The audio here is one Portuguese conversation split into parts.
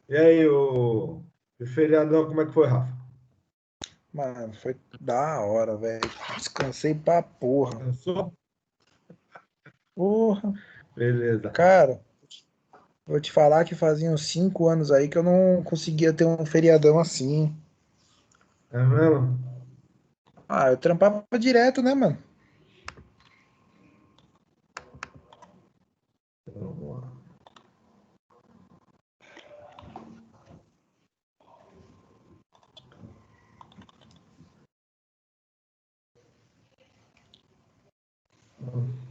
E aí, o feriadão, como é que foi, Rafa? Mano, foi da hora, velho. Descansei pra porra. Cansou? Porra. Beleza. Cara, vou te falar que fazia uns 5 anos aí que eu não conseguia ter um feriadão assim. É mesmo? Ah, eu trampava direto, né, mano? Então, vamos lá.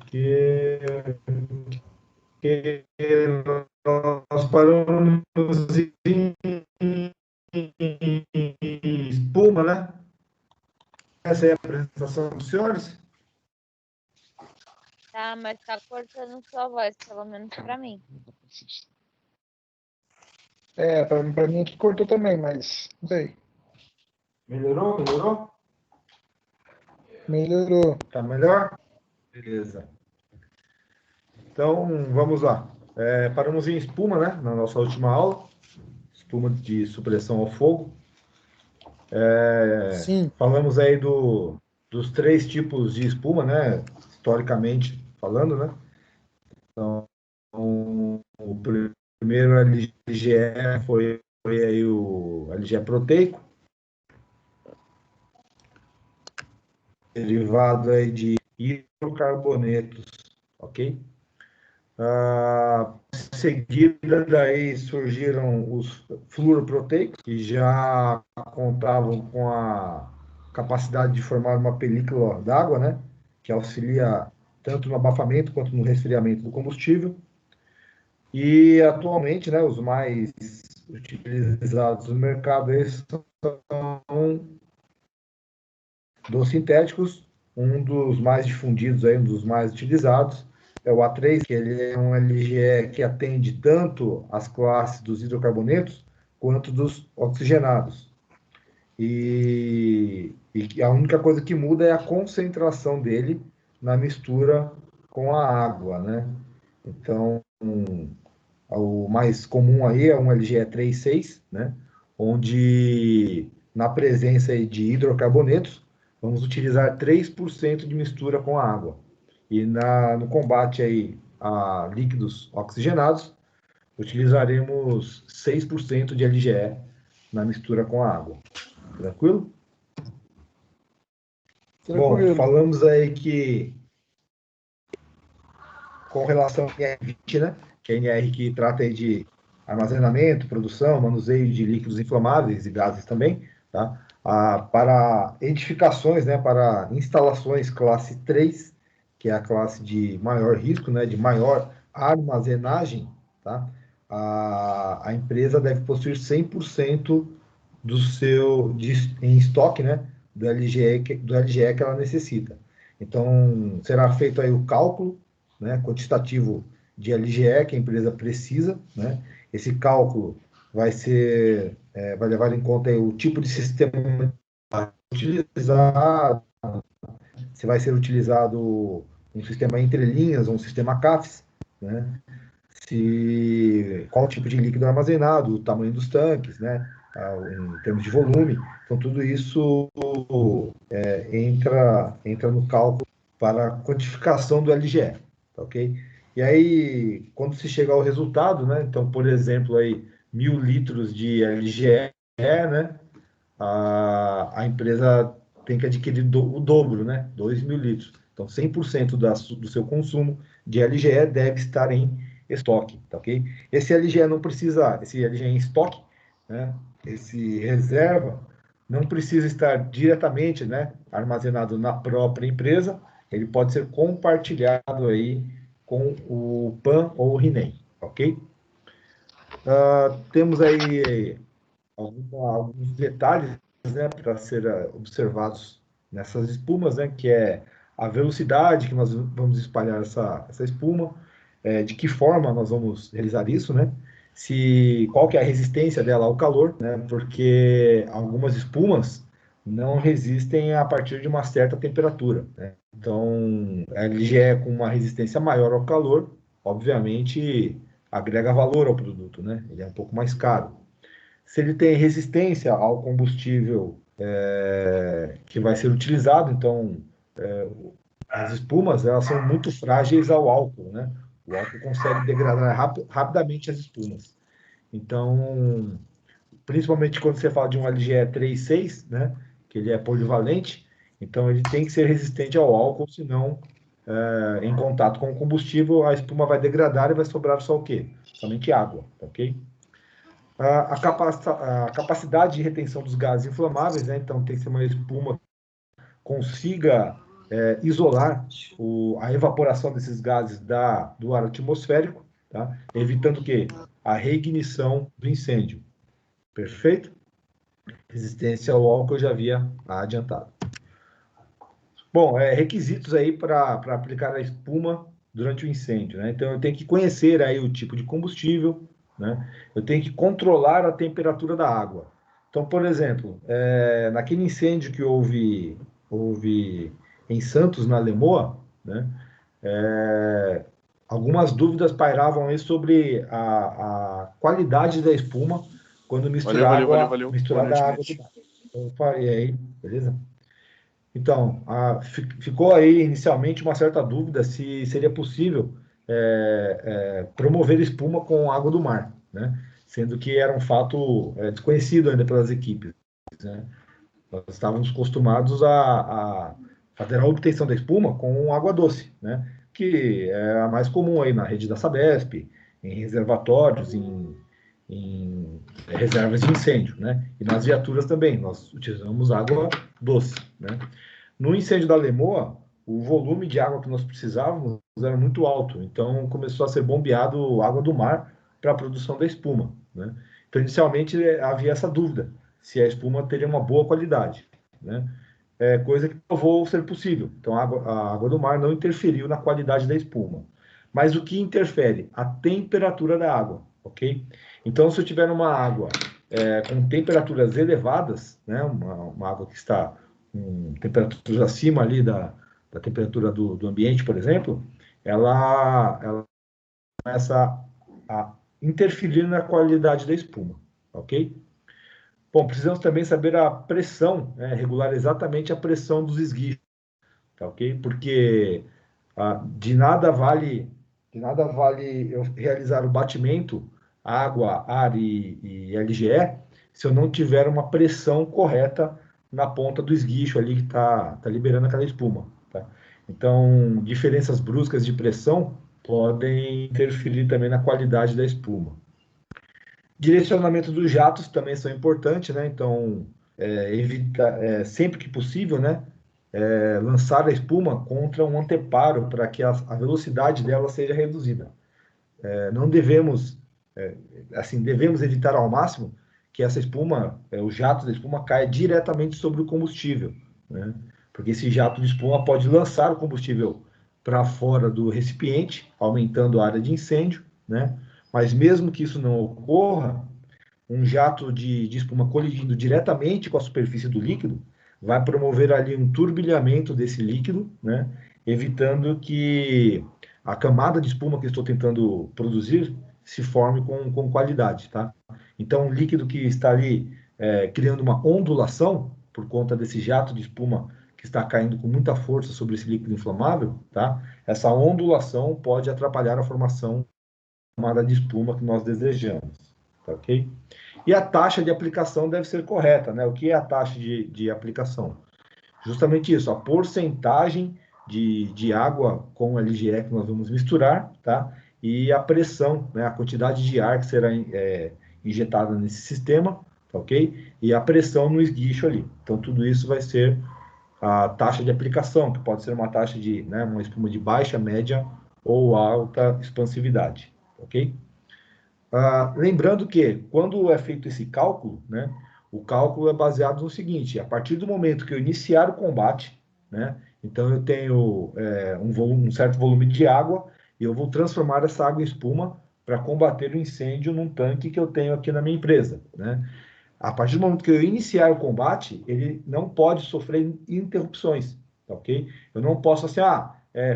Que, que nós paramos em espuma, né? Essa é a apresentação dos senhores? Tá, mas tá cortando sua voz, pelo menos pra mim. É, pra mim aqui cortou também, mas não sei. Melhorou? Melhorou? Melhorou. Tá melhor? Beleza. Então, vamos lá. Paramos em espuma, né? Na nossa última aula. Espuma de supressão ao fogo. Sim. Falamos aí dos três tipos de espuma, né? Historicamente falando, né? Então, o primeiro LGE foi aí o LGE proteico, derivado aí de hidrocarbonetos, ok? Em seguida, daí surgiram os fluoroproteicos, que já contavam com a capacidade de formar uma película d'água, né? Que auxilia tanto no abafamento quanto no resfriamento do combustível. E atualmente, né, os mais utilizados no mercado são dos sintéticos. Um dos mais difundidos, aí, um dos mais utilizados, é o A3, que ele é um LGE que atende tanto as classes dos hidrocarbonetos quanto dos oxigenados. E a única coisa que muda é a concentração dele na mistura com a água, né? Então, o mais comum aí é um LGE 36, né? Onde, na presença aí de hidrocarbonetos, vamos utilizar 3% de mistura com a água. E no combate aí a líquidos oxigenados, utilizaremos 6% de LGE na mistura com a água. Tranquilo? Bom, Tranquilo. falamos aí que com relação ao NR20, né? Que é a NR que trata aí de armazenamento, produção, manuseio de líquidos inflamáveis e gases também, tá? Para edificações, né? Para instalações classe 3, que é a classe de maior risco, né? De maior armazenagem, tá? A empresa deve possuir 100% em estoque, né? Do LGE que ela necessita. Então, será feito aí o cálculo, né, quantitativo de LGE que a empresa precisa, né? Esse cálculo vai levar em conta aí o tipo de sistema utilizado, se vai ser utilizado um sistema entre linhas ou um sistema CAFES, né? Qual tipo de líquido armazenado, o tamanho dos tanques, né? Em termos de volume. Então, tudo isso entra no cálculo para a quantificação do LGE, tá ok? E aí, quando se chega ao resultado, né? Então, por exemplo, aí 1.000 litros de LGE, né? A empresa tem que adquirir o dobro, né? 2.000 litros. Então, 100% do seu consumo de LGE deve estar em estoque, tá ok? Esse LGE em estoque, né? Esse reserva, não precisa estar diretamente, né, armazenado na própria empresa, ele pode ser compartilhado aí com o PAN ou o RINEM, ok? Temos aí alguns detalhes, né, para ser observados nessas espumas, né, que é a velocidade que nós vamos espalhar essa espuma, de que forma nós vamos realizar isso, né, qual que é a resistência dela ao calor, né, porque algumas espumas não resistem a partir de uma certa temperatura, né? Então, ele é com uma resistência maior ao calor, obviamente agrega valor ao produto, né? Ele é um pouco mais caro. se ele tem resistência ao combustível que vai ser utilizado. Então, as espumas, elas são muito frágeis ao álcool, né? O álcool consegue degradar rapidamente as espumas. Então, principalmente quando você fala de um LGE 3.6, né? Que ele é polivalente, então ele tem que ser resistente ao álcool, senão, em contato com o combustível, a espuma vai degradar e vai sobrar só o quê? Somente água, ok? A capacidade de retenção dos gases inflamáveis, né? Então tem que ser uma espuma que consiga isolar a evaporação desses gases do ar atmosférico, tá? Evitando o quê? A reignição do incêndio. Perfeito? Resistência ao álcool eu já havia adiantado. Bom, requisitos aí para aplicar a espuma durante o incêndio, né? Então eu tenho que conhecer aí o tipo de combustível, né? Eu tenho que controlar a temperatura da água. Então, por exemplo, naquele incêndio que houve em Santos, na Lemoa, né? Algumas dúvidas pairavam aí sobre a qualidade da espuma quando misturada Valeu. Boa noite, à água do Matt. mar. Opa, e aí, beleza? Então, ficou aí inicialmente uma certa dúvida se seria possível promover espuma com água do mar, né? Sendo que era um fato desconhecido ainda pelas equipes, né? Nós estávamos acostumados a fazer a obtenção da espuma com água doce, né? Que é a mais comum aí na rede da Sabesp, em reservatórios, em reservas de incêndio, né? E nas viaturas também, nós utilizamos água doce, né? No incêndio da Lemoa, o volume de água que nós precisávamos era muito alto, então começou a ser bombeado água do mar para a produção da espuma, né? Então, inicialmente, havia essa dúvida, se a espuma teria uma boa qualidade, né? Coisa que provou ser possível. Então, a água do mar não interferiu na qualidade da espuma. Mas o que interfere? A temperatura da água, ok? Então, se eu tiver uma água com temperaturas elevadas, né, uma água que está com temperaturas acima ali da temperatura do ambiente, por exemplo, ela começa a interferir na qualidade da espuma, ok? Bom, precisamos também saber a pressão, né, regular exatamente a pressão dos esguichos, tá, ok? Porque de nada vale eu realizar o batimento água, ar e LGE se eu não tiver uma pressão correta na ponta do esguicho ali que tá liberando aquela espuma, tá? Então, diferenças bruscas de pressão podem interferir também na qualidade da espuma. Direcionamento dos jatos também são importantes, né? Então, sempre que possível, né? Lançar a espuma contra um anteparo para que a velocidade dela seja reduzida. Não devemos, devemos evitar ao máximo que essa espuma, o jato da espuma caia diretamente sobre o combustível, né? Porque esse jato de espuma pode lançar o combustível para fora do recipiente, aumentando a área de incêndio, né? Mas mesmo que isso não ocorra, um jato de espuma colidindo diretamente com a superfície do líquido vai promover ali um turbilhamento desse líquido, né? Evitando que a camada de espuma que estou tentando produzir se forme com qualidade, tá? Então, o líquido que está ali criando uma ondulação por conta desse jato de espuma que está caindo com muita força sobre esse líquido inflamável, tá? Essa ondulação pode atrapalhar a formação da camada de espuma que nós desejamos, tá, ok? E a taxa de aplicação deve ser correta, né? O que é a taxa de aplicação? Justamente isso, a porcentagem de água com LGE que nós vamos misturar, tá? E a pressão, né? A quantidade de ar que será injetada nesse sistema, tá, ok? E a pressão no esguicho ali. Então, tudo isso vai ser a taxa de aplicação, que pode ser uma taxa né, uma espuma de baixa, média ou alta expansividade, ok? Lembrando que, quando é feito esse cálculo, né, o cálculo é baseado no seguinte: a partir do momento que eu iniciar o combate, né, então eu tenho um certo volume de água e eu vou transformar essa água em espuma para combater o incêndio num tanque que eu tenho aqui na minha empresa, né? A partir do momento que eu iniciar o combate, ele não pode sofrer interrupções, tá, ok? Eu não posso assim,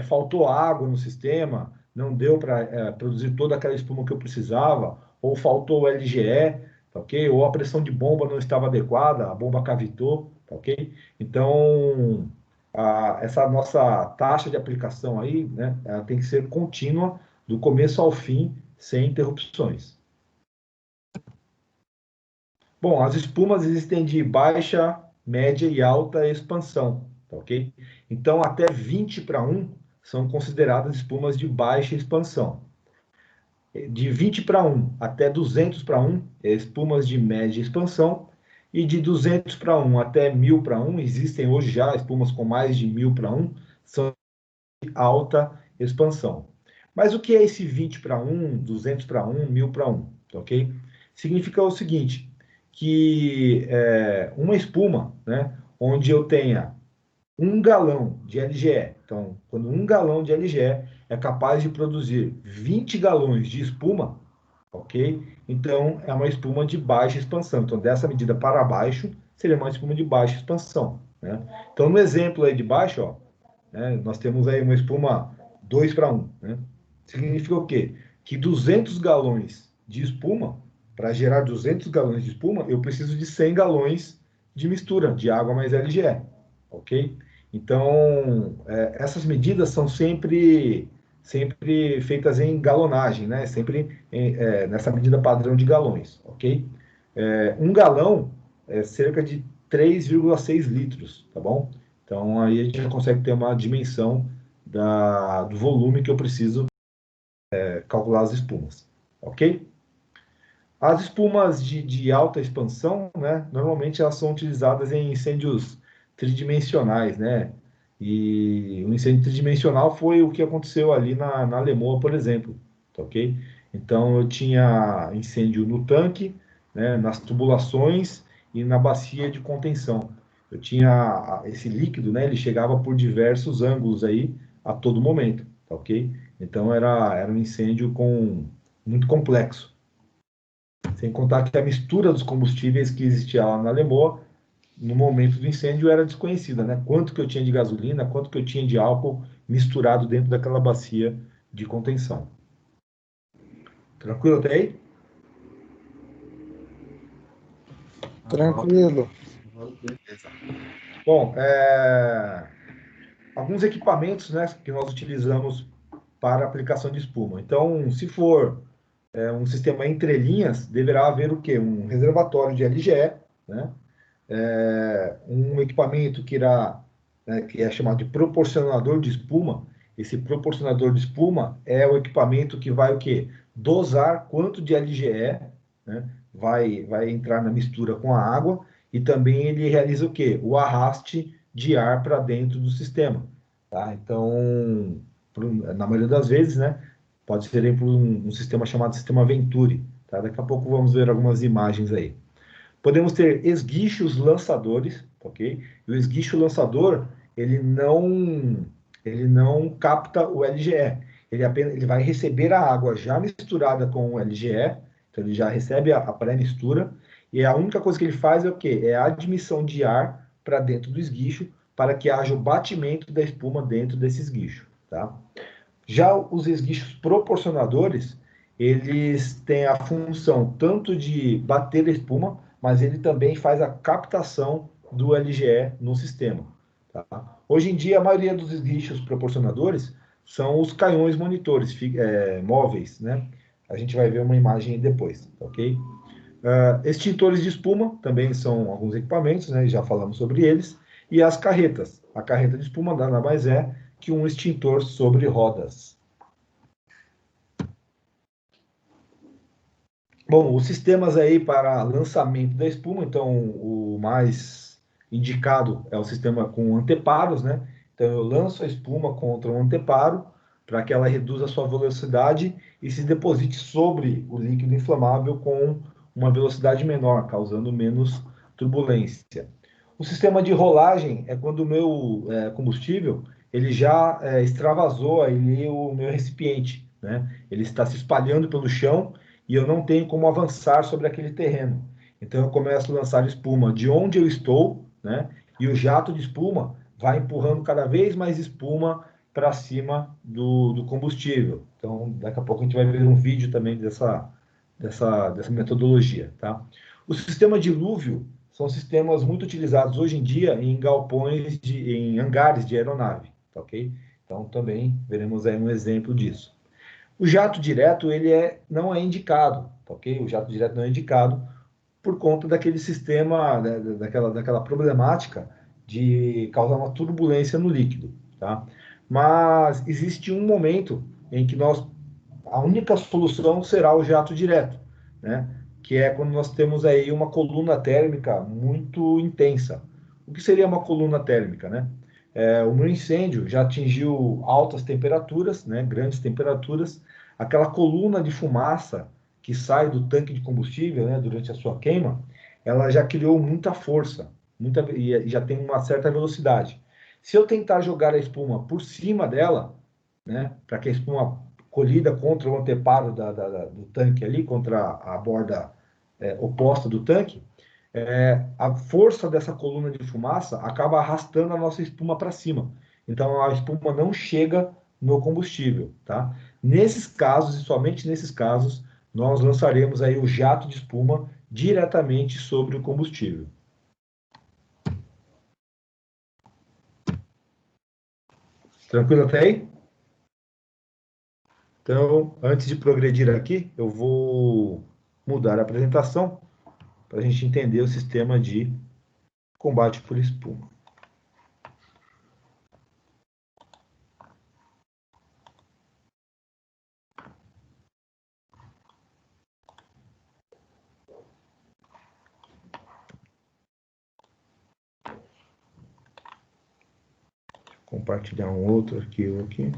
faltou água no sistema, não deu para produzir toda aquela espuma que eu precisava, ou faltou o LGE, tá, tá ok? Ou a pressão de bomba não estava adequada, a bomba cavitou, tá ok? Então, essa nossa taxa de aplicação aí, né, ela tem que ser contínua, do começo ao fim, sem interrupções. Bom, as espumas existem de baixa, média e alta expansão, tá ok? Então, até 20 para 1 são consideradas espumas de baixa expansão. De 20 para 1 até 200 para 1, espumas de média expansão. E de 200 para 1 até 1000 para 1, existem hoje já espumas com mais de 1000 para 1, são de alta expansão. Mas o que é esse 20 para 1, 200 para 1, 1000 para 1? Ok? Significa o seguinte, que uma espuma, né, onde eu tenha 1 galão de LGE, então, quando 1 galão de LGE é capaz de produzir 20 galões de espuma, ok? Então, é uma espuma de baixa expansão. Então, dessa medida para baixo, seria uma espuma de baixa expansão, né? Então, no exemplo aí de baixo, ó, né, nós temos aí uma espuma 2 para 1, né? Significa o quê? Que 200 galões de espuma, para gerar 200 galões de espuma, eu preciso de 100 galões de mistura de água mais LGE, ok? Então, essas medidas são sempre feitas em galonagem, né? Sempre nessa medida padrão de galões, ok? 1 galão é cerca de 3,6 litros, tá bom? Então, aí a gente já consegue ter uma dimensão do volume que eu preciso calcular as espumas, ok? As espumas de alta expansão, né, normalmente elas são utilizadas em incêndios tridimensionais, né? E o incêndio tridimensional foi o que aconteceu ali na Lemoa, por exemplo, tá ok? Então eu tinha incêndio no tanque, né, nas tubulações e na bacia de contenção. Eu tinha esse líquido, né? Ele chegava por diversos ângulos aí a todo momento, tá ok? Então era um incêndio muito complexo. Sem contar que a mistura dos combustíveis que existia lá na Lemoa, no momento do incêndio, era desconhecida, né? Quanto que eu tinha de gasolina, quanto que eu tinha de álcool misturado dentro daquela bacia de contenção. Tranquilo até aí? Tranquilo. Bom, alguns equipamentos, né, que nós utilizamos para aplicação de espuma. Então, se for um sistema entre linhas, deverá haver o quê? Um reservatório de LGE, né? Um equipamento que irá, né, que é chamado de proporcionador de espuma. Esse proporcionador de espuma é o equipamento que vai o quê? Dosar quanto de LGE, né, vai entrar na mistura com a água, e também ele realiza o quê? O arraste de ar para dentro do sistema. Tá? Então, na maioria das vezes, né, pode ser por um sistema chamado sistema Venturi. Tá? Daqui a pouco vamos ver algumas imagens aí. Podemos ter esguichos lançadores, ok? E o esguicho lançador, ele não capta o LGE. Ele vai receber a água já misturada com o LGE, então ele já recebe a pré-mistura, e a única coisa que ele faz é o quê? É a admissão de ar para dentro do esguicho, para que haja o batimento da espuma dentro desse esguicho, tá? Já os esguichos proporcionadores, eles têm a função tanto de bater a espuma, mas ele também faz a captação do LGE no sistema. Tá? Hoje em dia, a maioria dos esguichos proporcionadores são os canhões monitores móveis, né? A gente vai ver uma imagem depois, tá ok? Extintores de espuma também são alguns equipamentos, né? Já falamos sobre eles. E as carretas. A carreta de espuma nada mais é que um extintor sobre rodas. Bom, os sistemas aí para lançamento da espuma, então o mais indicado é o sistema com anteparos, né? Então eu lanço a espuma contra um anteparo para que ela reduza a sua velocidade e se deposite sobre o líquido inflamável com uma velocidade menor, causando menos turbulência. O sistema de rolagem é quando o meu combustível ele já extravasou ali o meu recipiente, né? Ele está se espalhando pelo chão e eu não tenho como avançar sobre aquele terreno. Então eu começo a lançar espuma de onde eu estou, né? E o jato de espuma vai empurrando cada vez mais espuma para cima do combustível. Então daqui a pouco a gente vai ver um vídeo também dessa metodologia, tá? O sistema dilúvio são sistemas muito utilizados hoje em dia em galpões, em hangares de aeronave, tá ok? Então, também veremos aí um exemplo disso. O jato direto, não é indicado, tá ok? O jato direto não é indicado por conta daquele sistema, né, daquela problemática de causar uma turbulência no líquido, tá? Mas existe um momento em que a única solução será o jato direto, né? Que é quando nós temos aí uma coluna térmica muito intensa. O que seria uma coluna térmica, né? O meu incêndio já atingiu altas temperaturas, né? Grandes temperaturas. Aquela coluna de fumaça que sai do tanque de combustível, né? Durante a sua queima, ela já criou muita força, e já tem uma certa velocidade. Se eu tentar jogar a espuma por cima dela, né? Para que a espuma colhida contra o anteparo do tanque ali, contra a borda oposta do tanque, a força dessa coluna de fumaça acaba arrastando a nossa espuma para cima. Então a espuma não chega no combustível, tá? Nesses casos, e somente nesses casos, nós lançaremos aí o jato de espuma diretamente sobre o combustível. Tranquilo até aí? Então, antes de progredir aqui, eu vou mudar a apresentação para a gente entender o sistema de combate por espuma. Vou compartilhar um outro arquivo aqui.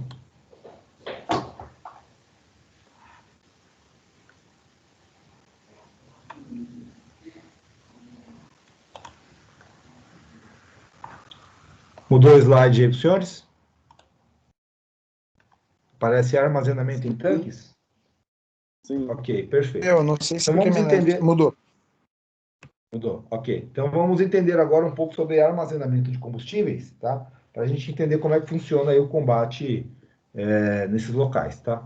Mudou o slide aí para os senhores? Parece armazenamento em tanques? Sim. Ok, perfeito. Eu não sei se então vamos entender. Mudou. Mudou, ok. Então vamos entender agora um pouco sobre armazenamento de combustíveis, tá? Para a gente entender como é que funciona aí o combate nesses locais, tá?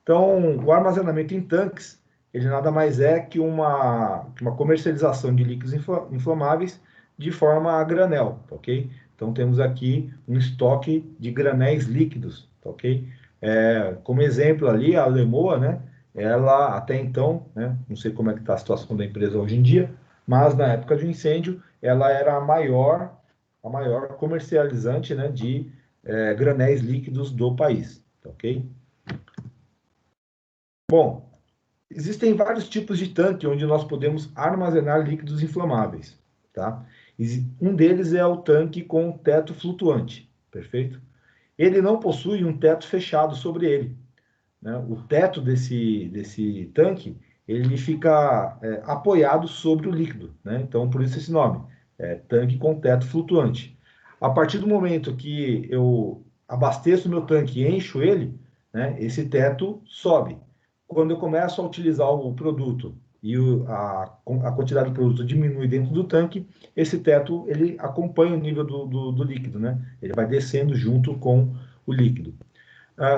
Então, o armazenamento em tanques, ele nada mais é que uma comercialização de líquidos inflamáveis de forma a granel, tá ok? Então, temos aqui um estoque de granéis líquidos, tá ok? Como exemplo ali, a Lemoa, né? Ela, até então, né? Não sei como é que está a situação da empresa hoje em dia, mas na época do incêndio, ela era a maior comercializante, né? De granéis líquidos do país, tá ok? Bom, existem vários tipos de tanque onde nós podemos armazenar líquidos inflamáveis, tá? Um deles é o tanque com teto flutuante, perfeito? Ele não possui um teto fechado sobre ele, né? O teto desse tanque, ele fica apoiado sobre o líquido, né? Então, por isso esse nome, tanque com teto flutuante. A partir do momento que eu abasteço o meu tanque e encho ele, né, esse teto sobe. Quando eu começo a utilizar o produto e a quantidade do produto diminui dentro do tanque, esse teto ele acompanha o nível do líquido, né? Ele vai descendo junto com o líquido.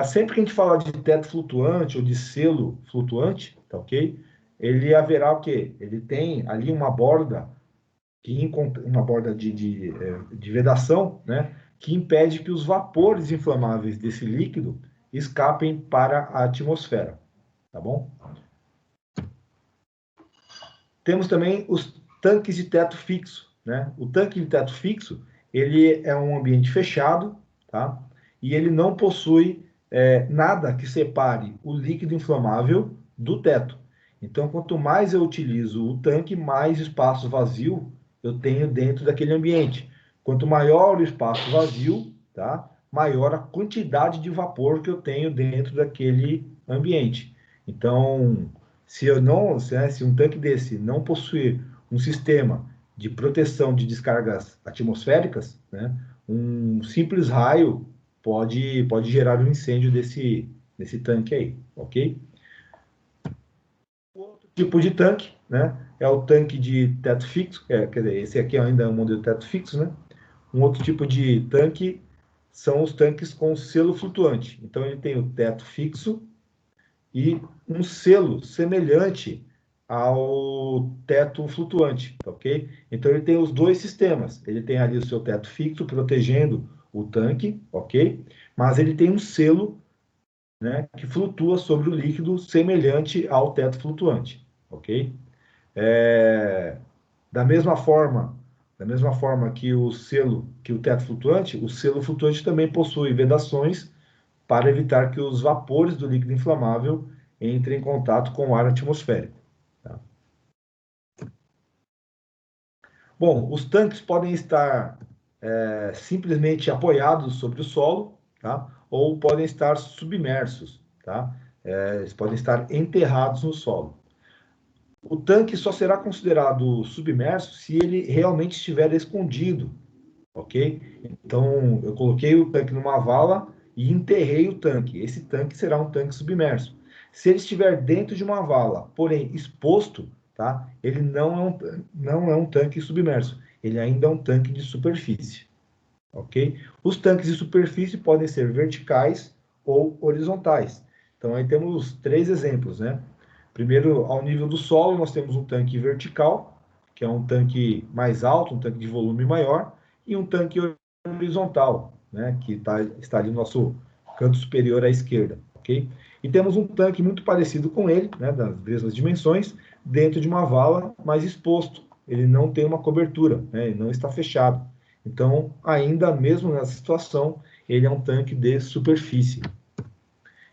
Sempre que a gente fala de teto flutuante ou de selo flutuante, tá ok? Ele haverá o quê? Ele tem ali uma borda de vedação, né? Que impede que os vapores inflamáveis desse líquido escapem para a atmosfera, tá bom? Temos também os tanques de teto fixo, né? O tanque de teto fixo, ele é um ambiente fechado, tá? E ele não possui nada que separe o líquido inflamável do teto. Então, quanto mais eu utilizo o tanque, mais espaço vazio eu tenho dentro daquele ambiente. Quanto maior o espaço vazio, tá? Maior a quantidade de vapor que eu tenho dentro daquele ambiente. Então, se um tanque desse não possuir um sistema de proteção de descargas atmosféricas, né, um simples raio pode gerar um incêndio desse tanque aí, ok? Outro tipo de tanque, né, é o tanque de teto fixo, quer dizer, esse aqui ainda é um modelo de teto fixo, né? Um outro tipo de tanque são os tanques com selo flutuante. Então, ele tem o teto fixo e um selo semelhante ao teto flutuante, tá ok? Então ele tem os dois sistemas. Ele tem ali o seu teto fixo protegendo o tanque, ok? Mas ele tem um selo, né, que flutua sobre o líquido semelhante ao teto flutuante, ok? É, da mesma forma, que o selo, que o teto flutuante, o selo flutuante também possui vedações para evitar que os vapores do líquido inflamável entrem em contato com o ar atmosférico. Tá? Bom, os tanques podem estar simplesmente apoiados sobre o solo, tá? Ou podem estar submersos, tá? Eles podem estar enterrados no solo. O tanque só será considerado submerso se ele realmente estiver escondido, ok? Então, eu coloquei o tanque numa vala e enterrei o tanque. Esse tanque será um tanque submerso. Se ele estiver dentro de uma vala, porém exposto, tá? Ele não é um tanque submerso. Ele ainda é um tanque de superfície, ok? Os tanques de superfície podem ser verticais ou horizontais. Então, aí temos três exemplos, né? Primeiro, ao nível do solo, nós temos um tanque vertical, que é um tanque mais alto, um tanque de volume maior, e um tanque horizontal, né, que está ali no nosso canto superior à esquerda, ok? E temos um tanque muito parecido com ele, né, das mesmas dimensões, dentro de uma vala, mas exposto. Ele não tem uma cobertura, né, ele não está fechado. Então, ainda mesmo nessa situação, ele é um tanque de superfície.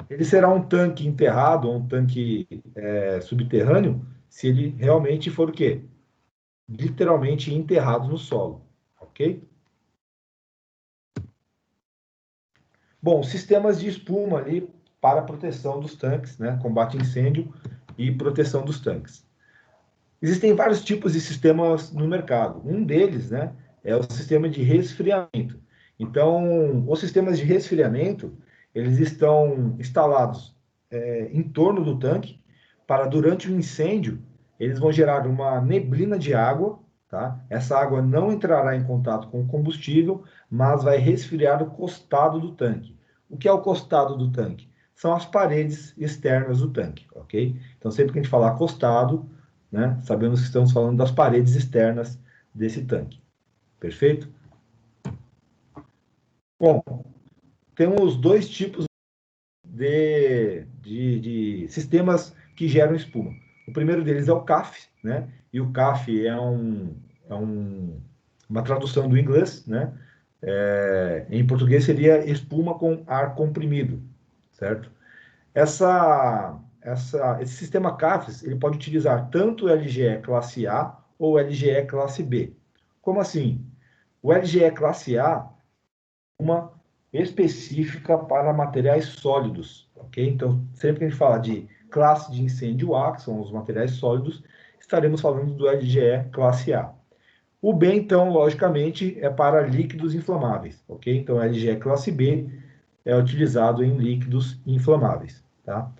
Ele será um tanque enterrado, ou um tanque subterrâneo, se ele realmente for o quê? Literalmente enterrado no solo, ok? Bom, sistemas de espuma ali para proteção dos tanques, né? Combate a incêndio e proteção dos tanques. Existem vários tipos de sistemas no mercado. Um deles, né, é o sistema de resfriamento. Então, os sistemas de resfriamento, eles estão instalados em torno do tanque para, durante o incêndio, eles vão gerar uma neblina de água, tá? Essa água não entrará em contato com o combustível, mas vai resfriar o costado do tanque. O que é o costado do tanque? São as paredes externas do tanque, ok? Então, sempre que a gente falar costado, né, sabemos que estamos falando das paredes externas desse tanque. Perfeito? Bom, temos dois tipos de sistemas que geram espuma. O primeiro deles é o CAF, né? E o CAF uma tradução do inglês, né? Em português seria espuma com ar comprimido, certo? Esse sistema CAFES, ele pode utilizar tanto o LGE classe A ou LGE classe B. Como assim? O LGE classe A é uma específica para materiais sólidos, ok? Então, sempre que a gente fala de classe de incêndio A, que são os materiais sólidos, estaremos falando do LGE classe A. O B, então, logicamente, é para líquidos inflamáveis, ok? Então, o LGE classe B é utilizado em líquidos inflamáveis, tá?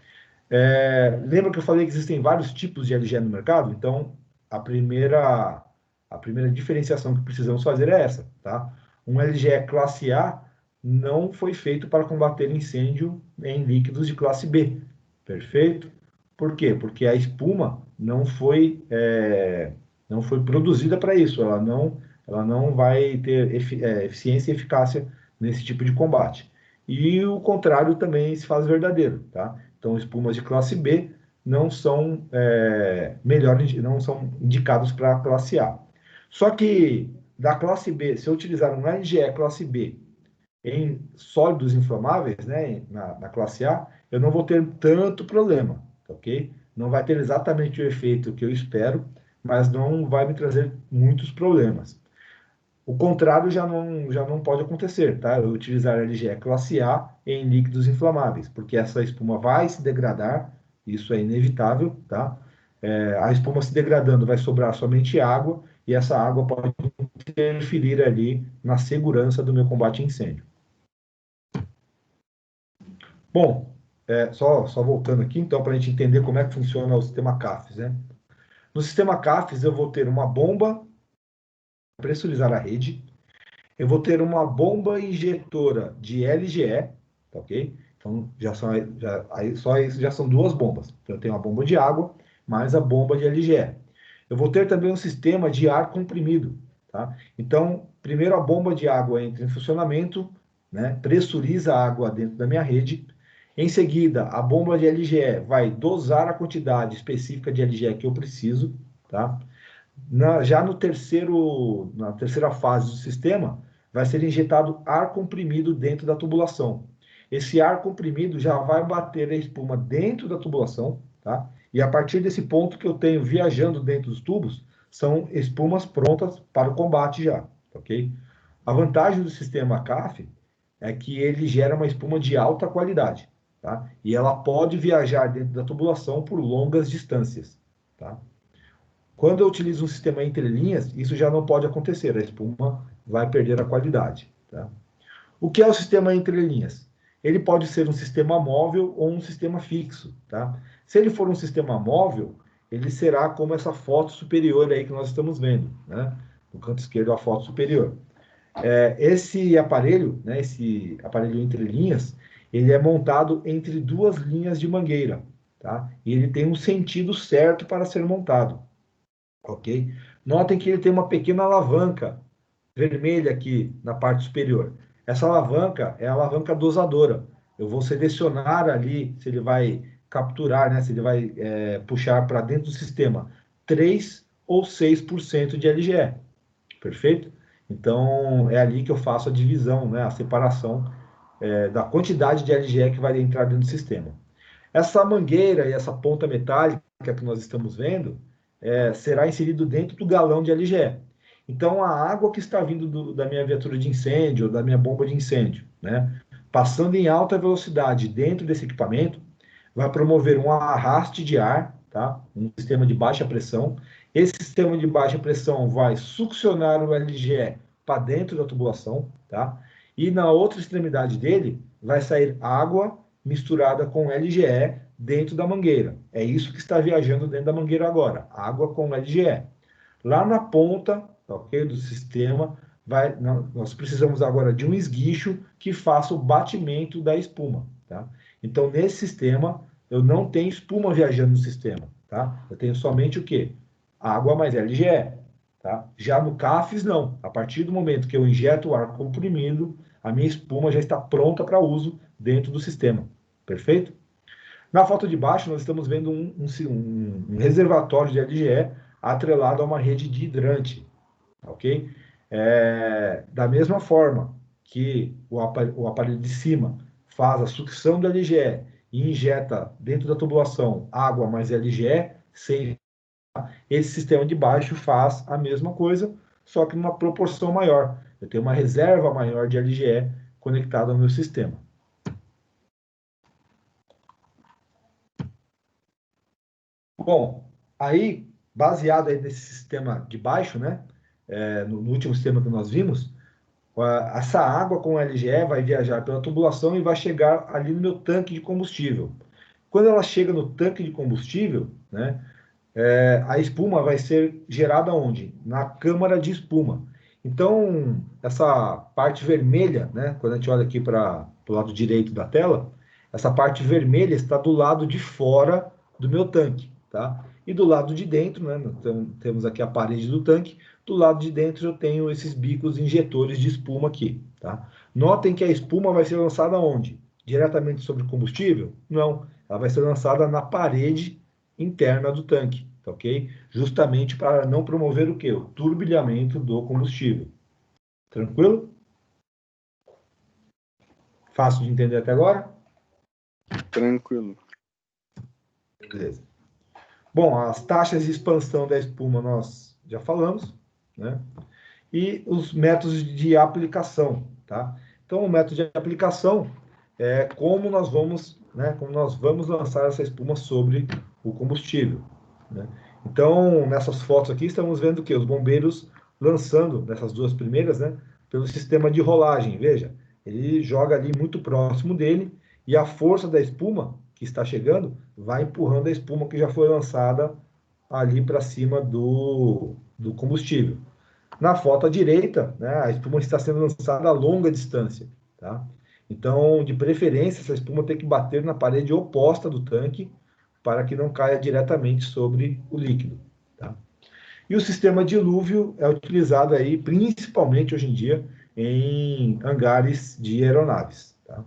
Lembra que eu falei que existem vários tipos de LGE no mercado? Então, a primeira, a primeira diferenciação que precisamos fazer é essa, tá? Um LGE classe A não foi feito para combater incêndio em líquidos de classe B, perfeito? Por quê? Porque a espuma não foi produzida para isso, ela não vai ter eficiência e eficácia nesse tipo de combate. E o contrário também se faz verdadeiro, tá? Então, espumas de classe B não são não são indicados para a classe A. Só que da classe B, se eu utilizar um LGE classe B em sólidos inflamáveis, né, na classe A, eu não vou ter tanto problema, ok? Não vai ter exatamente o efeito que eu espero, mas não vai me trazer muitos problemas. O contrário já não pode acontecer, tá? Eu utilizar LGE classe A em líquidos inflamáveis, porque essa espuma vai se degradar, isso é inevitável, tá? A espuma se degradando vai sobrar somente água, e essa água pode interferir ali na segurança do meu combate a incêndio. Bom, só voltando aqui, então, para a gente entender como é que funciona o sistema CAFES, né? No sistema CAFES, eu vou ter uma bomba para pressurizar a rede, eu vou ter uma bomba injetora de LGE, tá ok? Então, aí só isso já são duas bombas. Então, eu tenho a bomba de água mais a bomba de LGE. Eu vou ter também um sistema de ar comprimido, tá? Então, primeiro a bomba de água entra em funcionamento, né? Pressuriza a água dentro da minha rede. Em seguida, a bomba de LGE vai dosar a quantidade específica de LGE que eu preciso, tá? Já na terceira fase do sistema, vai ser injetado ar comprimido dentro da tubulação. Esse ar comprimido já vai bater a espuma dentro da tubulação, tá? E a partir desse ponto que eu tenho viajando dentro dos tubos, são espumas prontas para o combate já, ok? A vantagem do sistema CAF é que ele gera uma espuma de alta qualidade, tá? E ela pode viajar dentro da tubulação por longas distâncias, tá? Quando eu utilizo um sistema entre linhas, isso já não pode acontecer, a espuma vai perder a qualidade. Tá? O que é o sistema entre linhas? Ele pode ser um sistema móvel ou um sistema fixo. Tá? Se ele for um sistema móvel, ele será como essa foto superior aí que nós estamos vendo, né? No canto esquerdo, a foto superior. Esse aparelho, né, esse aparelho entre linhas, ele é montado entre duas linhas de mangueira. Tá? E ele tem um sentido certo para ser montado. Ok? Notem que ele tem uma pequena alavanca vermelha aqui na parte superior. Essa alavanca é a alavanca dosadora. Eu vou selecionar ali se ele vai capturar, né, se ele vai puxar para dentro do sistema 3 ou 6% de LGE. Perfeito? Então, é ali que eu faço a divisão, né, a separação da quantidade de LGE que vai entrar dentro do sistema. Essa mangueira e essa ponta metálica que nós estamos vendo será inserido dentro do galão de LGE. Então, a água que está vindo da minha viatura de incêndio, ou da minha bomba de incêndio, né, passando em alta velocidade dentro desse equipamento, vai promover um arraste de ar, tá? Um sistema de baixa pressão. Esse sistema de baixa pressão vai succionar o LGE para dentro da tubulação, tá? E na outra extremidade dele vai sair água misturada com LGE dentro da mangueira. É isso que está viajando dentro da mangueira agora, água com LGE. Lá na ponta, ok, do sistema, nós precisamos agora de um esguicho que faça o batimento da espuma, tá? Então, nesse sistema, eu não tenho espuma viajando no sistema, tá? Eu tenho somente o quê? Água mais LGE, tá? Já no CAFES, não. A partir do momento que eu injeto o ar comprimido, a minha espuma já está pronta para uso dentro do sistema. Perfeito? Na foto de baixo, nós estamos vendo um reservatório de LGE atrelado a uma rede de hidrante, ok? Da mesma forma que o aparelho de cima faz a sucção do LGE e injeta dentro da tubulação água mais LGE, esse sistema de baixo faz a mesma coisa, só que numa proporção maior. Eu tenho uma reserva maior de LGE conectada ao meu sistema. Bom, aí, baseado aí nesse sistema de baixo, né, no último sistema que nós vimos, essa água com LGE vai viajar pela tubulação e vai chegar ali no meu tanque de combustível. Quando ela chega no tanque de combustível, né, a espuma vai ser gerada onde? Na câmara de espuma. Então, essa parte vermelha, né, quando a gente olha aqui para o lado direito da tela, essa parte vermelha está do lado de fora do meu tanque, tá? E do lado de dentro, né, então, temos aqui a parede do tanque, do lado de dentro eu tenho esses bicos injetores de espuma aqui, tá? Notem que a espuma vai ser lançada onde? Diretamente sobre o combustível? Não, ela vai ser lançada na parede interna do tanque, tá ok? Justamente para não promover o quê? O turbilhamento do combustível. Tranquilo? Fácil de entender até agora? Tranquilo. Beleza. Bom, as taxas de expansão da espuma nós já falamos, né? E os métodos de aplicação, tá? Então, o método de aplicação é como nós vamos, né, como nós vamos lançar essa espuma sobre o combustível, né? Então, nessas fotos aqui, estamos vendo que os bombeiros lançando, nessas duas primeiras, né, pelo sistema de rolagem. Veja, ele joga ali muito próximo dele e a força da espuma que está chegando vai empurrando a espuma que já foi lançada ali para cima do combustível. Na foto à direita, né, a espuma está sendo lançada a longa distância, tá? Então, de preferência, essa espuma tem que bater na parede oposta do tanque para que não caia diretamente sobre o líquido. Tá? E o sistema dilúvio é utilizado aí principalmente hoje em dia em hangares de aeronaves. Tá?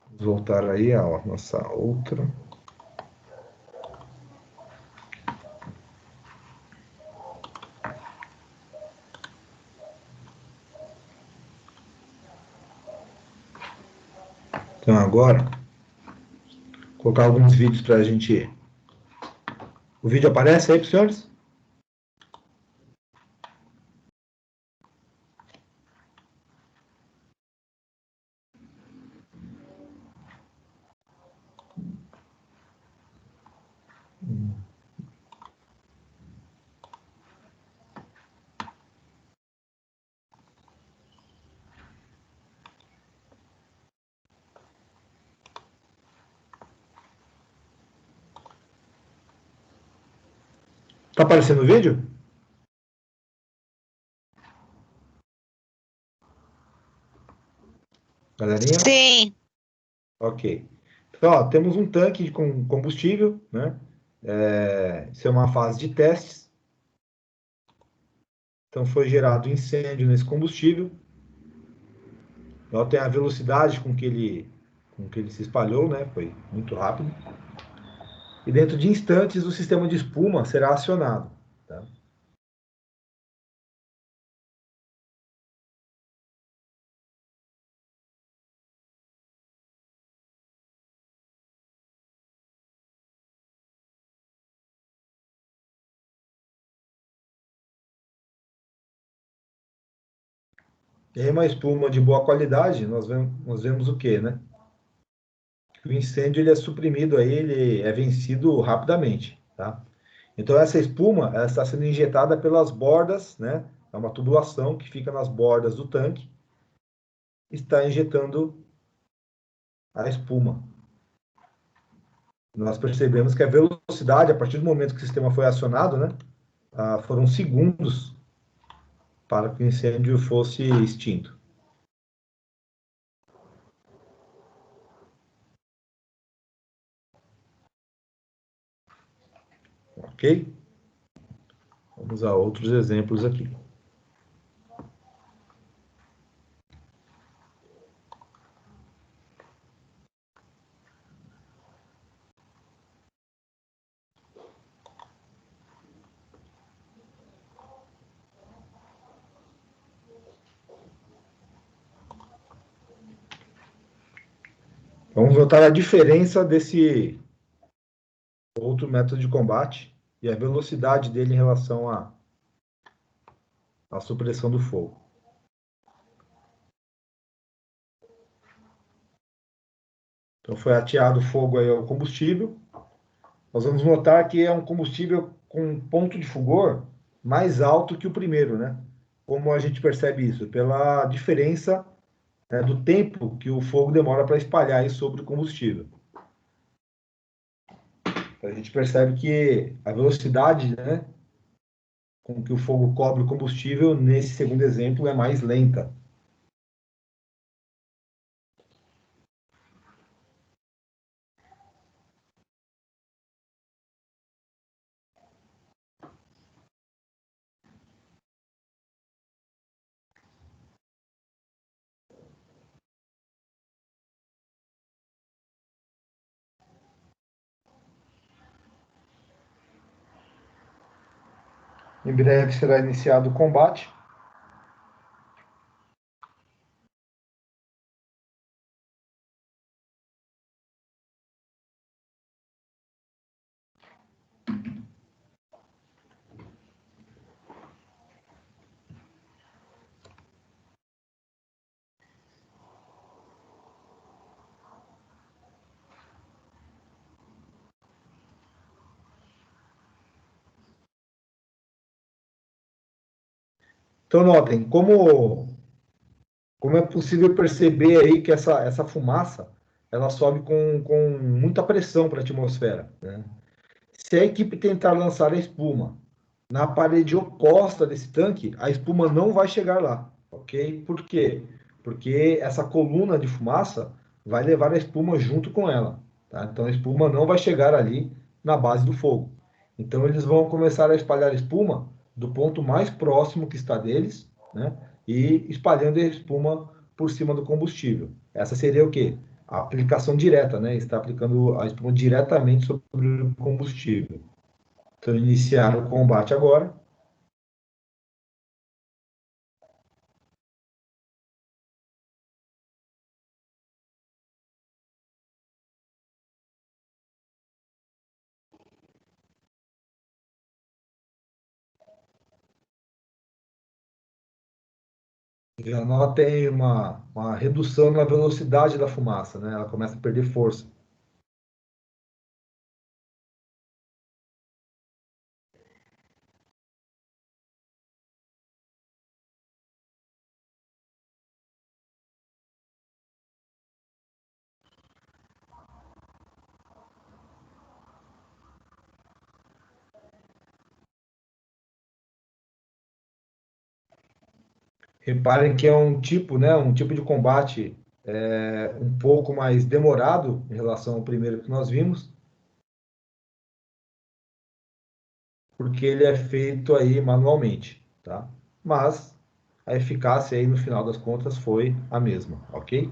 Vamos voltar aí à nossa outra. Então agora, vou colocar alguns vídeos para a gente. O vídeo aparece aí para os senhores? Tá aparecendo o vídeo? Galerinha? Sim. Ok. Então, ó, temos um tanque com combustível, né? Isso é uma fase de testes. Então, foi gerado incêndio nesse combustível. Então, tem a velocidade com que ele se espalhou, né? Foi muito rápido. E dentro de instantes, o sistema de espuma será acionado. Tá? E aí, uma espuma de boa qualidade, nós vemos o quê, né? O incêndio ele é suprimido aí, ele é vencido rapidamente, tá? Então essa espuma ela está sendo injetada pelas bordas, né? É uma tubulação que fica nas bordas do tanque, está injetando a espuma. Nós percebemos que a velocidade, a partir do momento que o sistema foi acionado, né? Foram segundos para que o incêndio fosse extinto. Ok? Vamos a outros exemplos aqui. Vamos notar a diferença desse outro método de combate e a velocidade dele em relação à supressão do fogo. Então foi ateado fogo aí ao combustível. Nós vamos notar que é um combustível com ponto de fulgor mais alto que o primeiro, né? Como a gente percebe isso? Pela diferença, né, do tempo que o fogo demora para espalhar aí sobre o combustível. A gente percebe que a velocidade, né, com que o fogo cobre o combustível, nesse segundo exemplo, é mais lenta. Em breve será iniciado o combate. Então, notem, como é possível perceber aí que essa fumaça ela sobe com muita pressão para a atmosfera, né? Se a equipe tentar lançar a espuma na parede oposta desse tanque, a espuma não vai chegar lá, ok? Por quê? Porque essa coluna de fumaça vai levar a espuma junto com ela, tá? Então a espuma não vai chegar ali na base do fogo. Então eles vão começar a espalhar espuma do ponto mais próximo que está deles, né? E espalhando a espuma por cima do combustível. Essa seria o quê? A aplicação direta, né? Está aplicando a espuma diretamente sobre o combustível. Então, iniciar o combate agora. Já notem uma redução na velocidade da fumaça, né? Ela começa a perder força. Reparem que é um tipo, né? Um tipo de combate um pouco mais demorado em relação ao primeiro que nós vimos, porque ele é feito aí manualmente, tá? Mas a eficácia aí no final das contas foi a mesma, ok?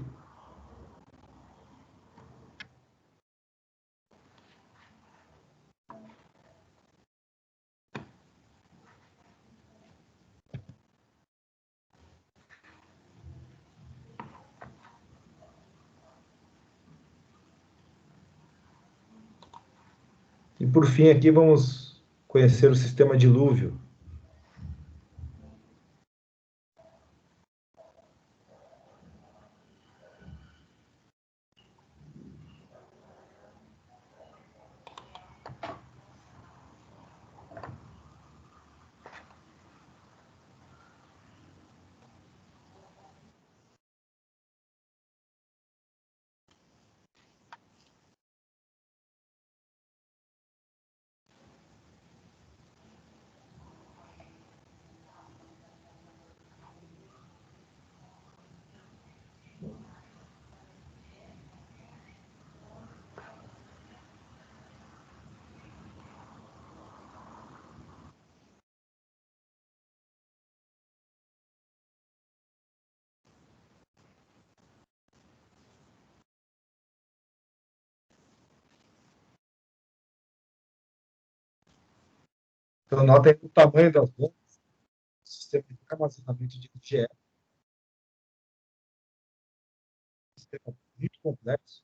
E por fim aqui vamos conhecer o sistema dilúvio. Então, notem o tamanho das bombas, o sistema de armazenamento de energia é um sistema muito complexo.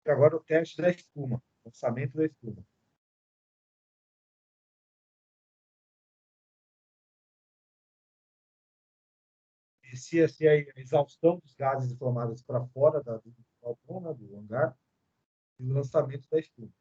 E agora o teste da espuma, lançamento da espuma. Inicia-se a exaustão dos gases inflamados para fora do balcão, né, do hangar, e o lançamento da espuma.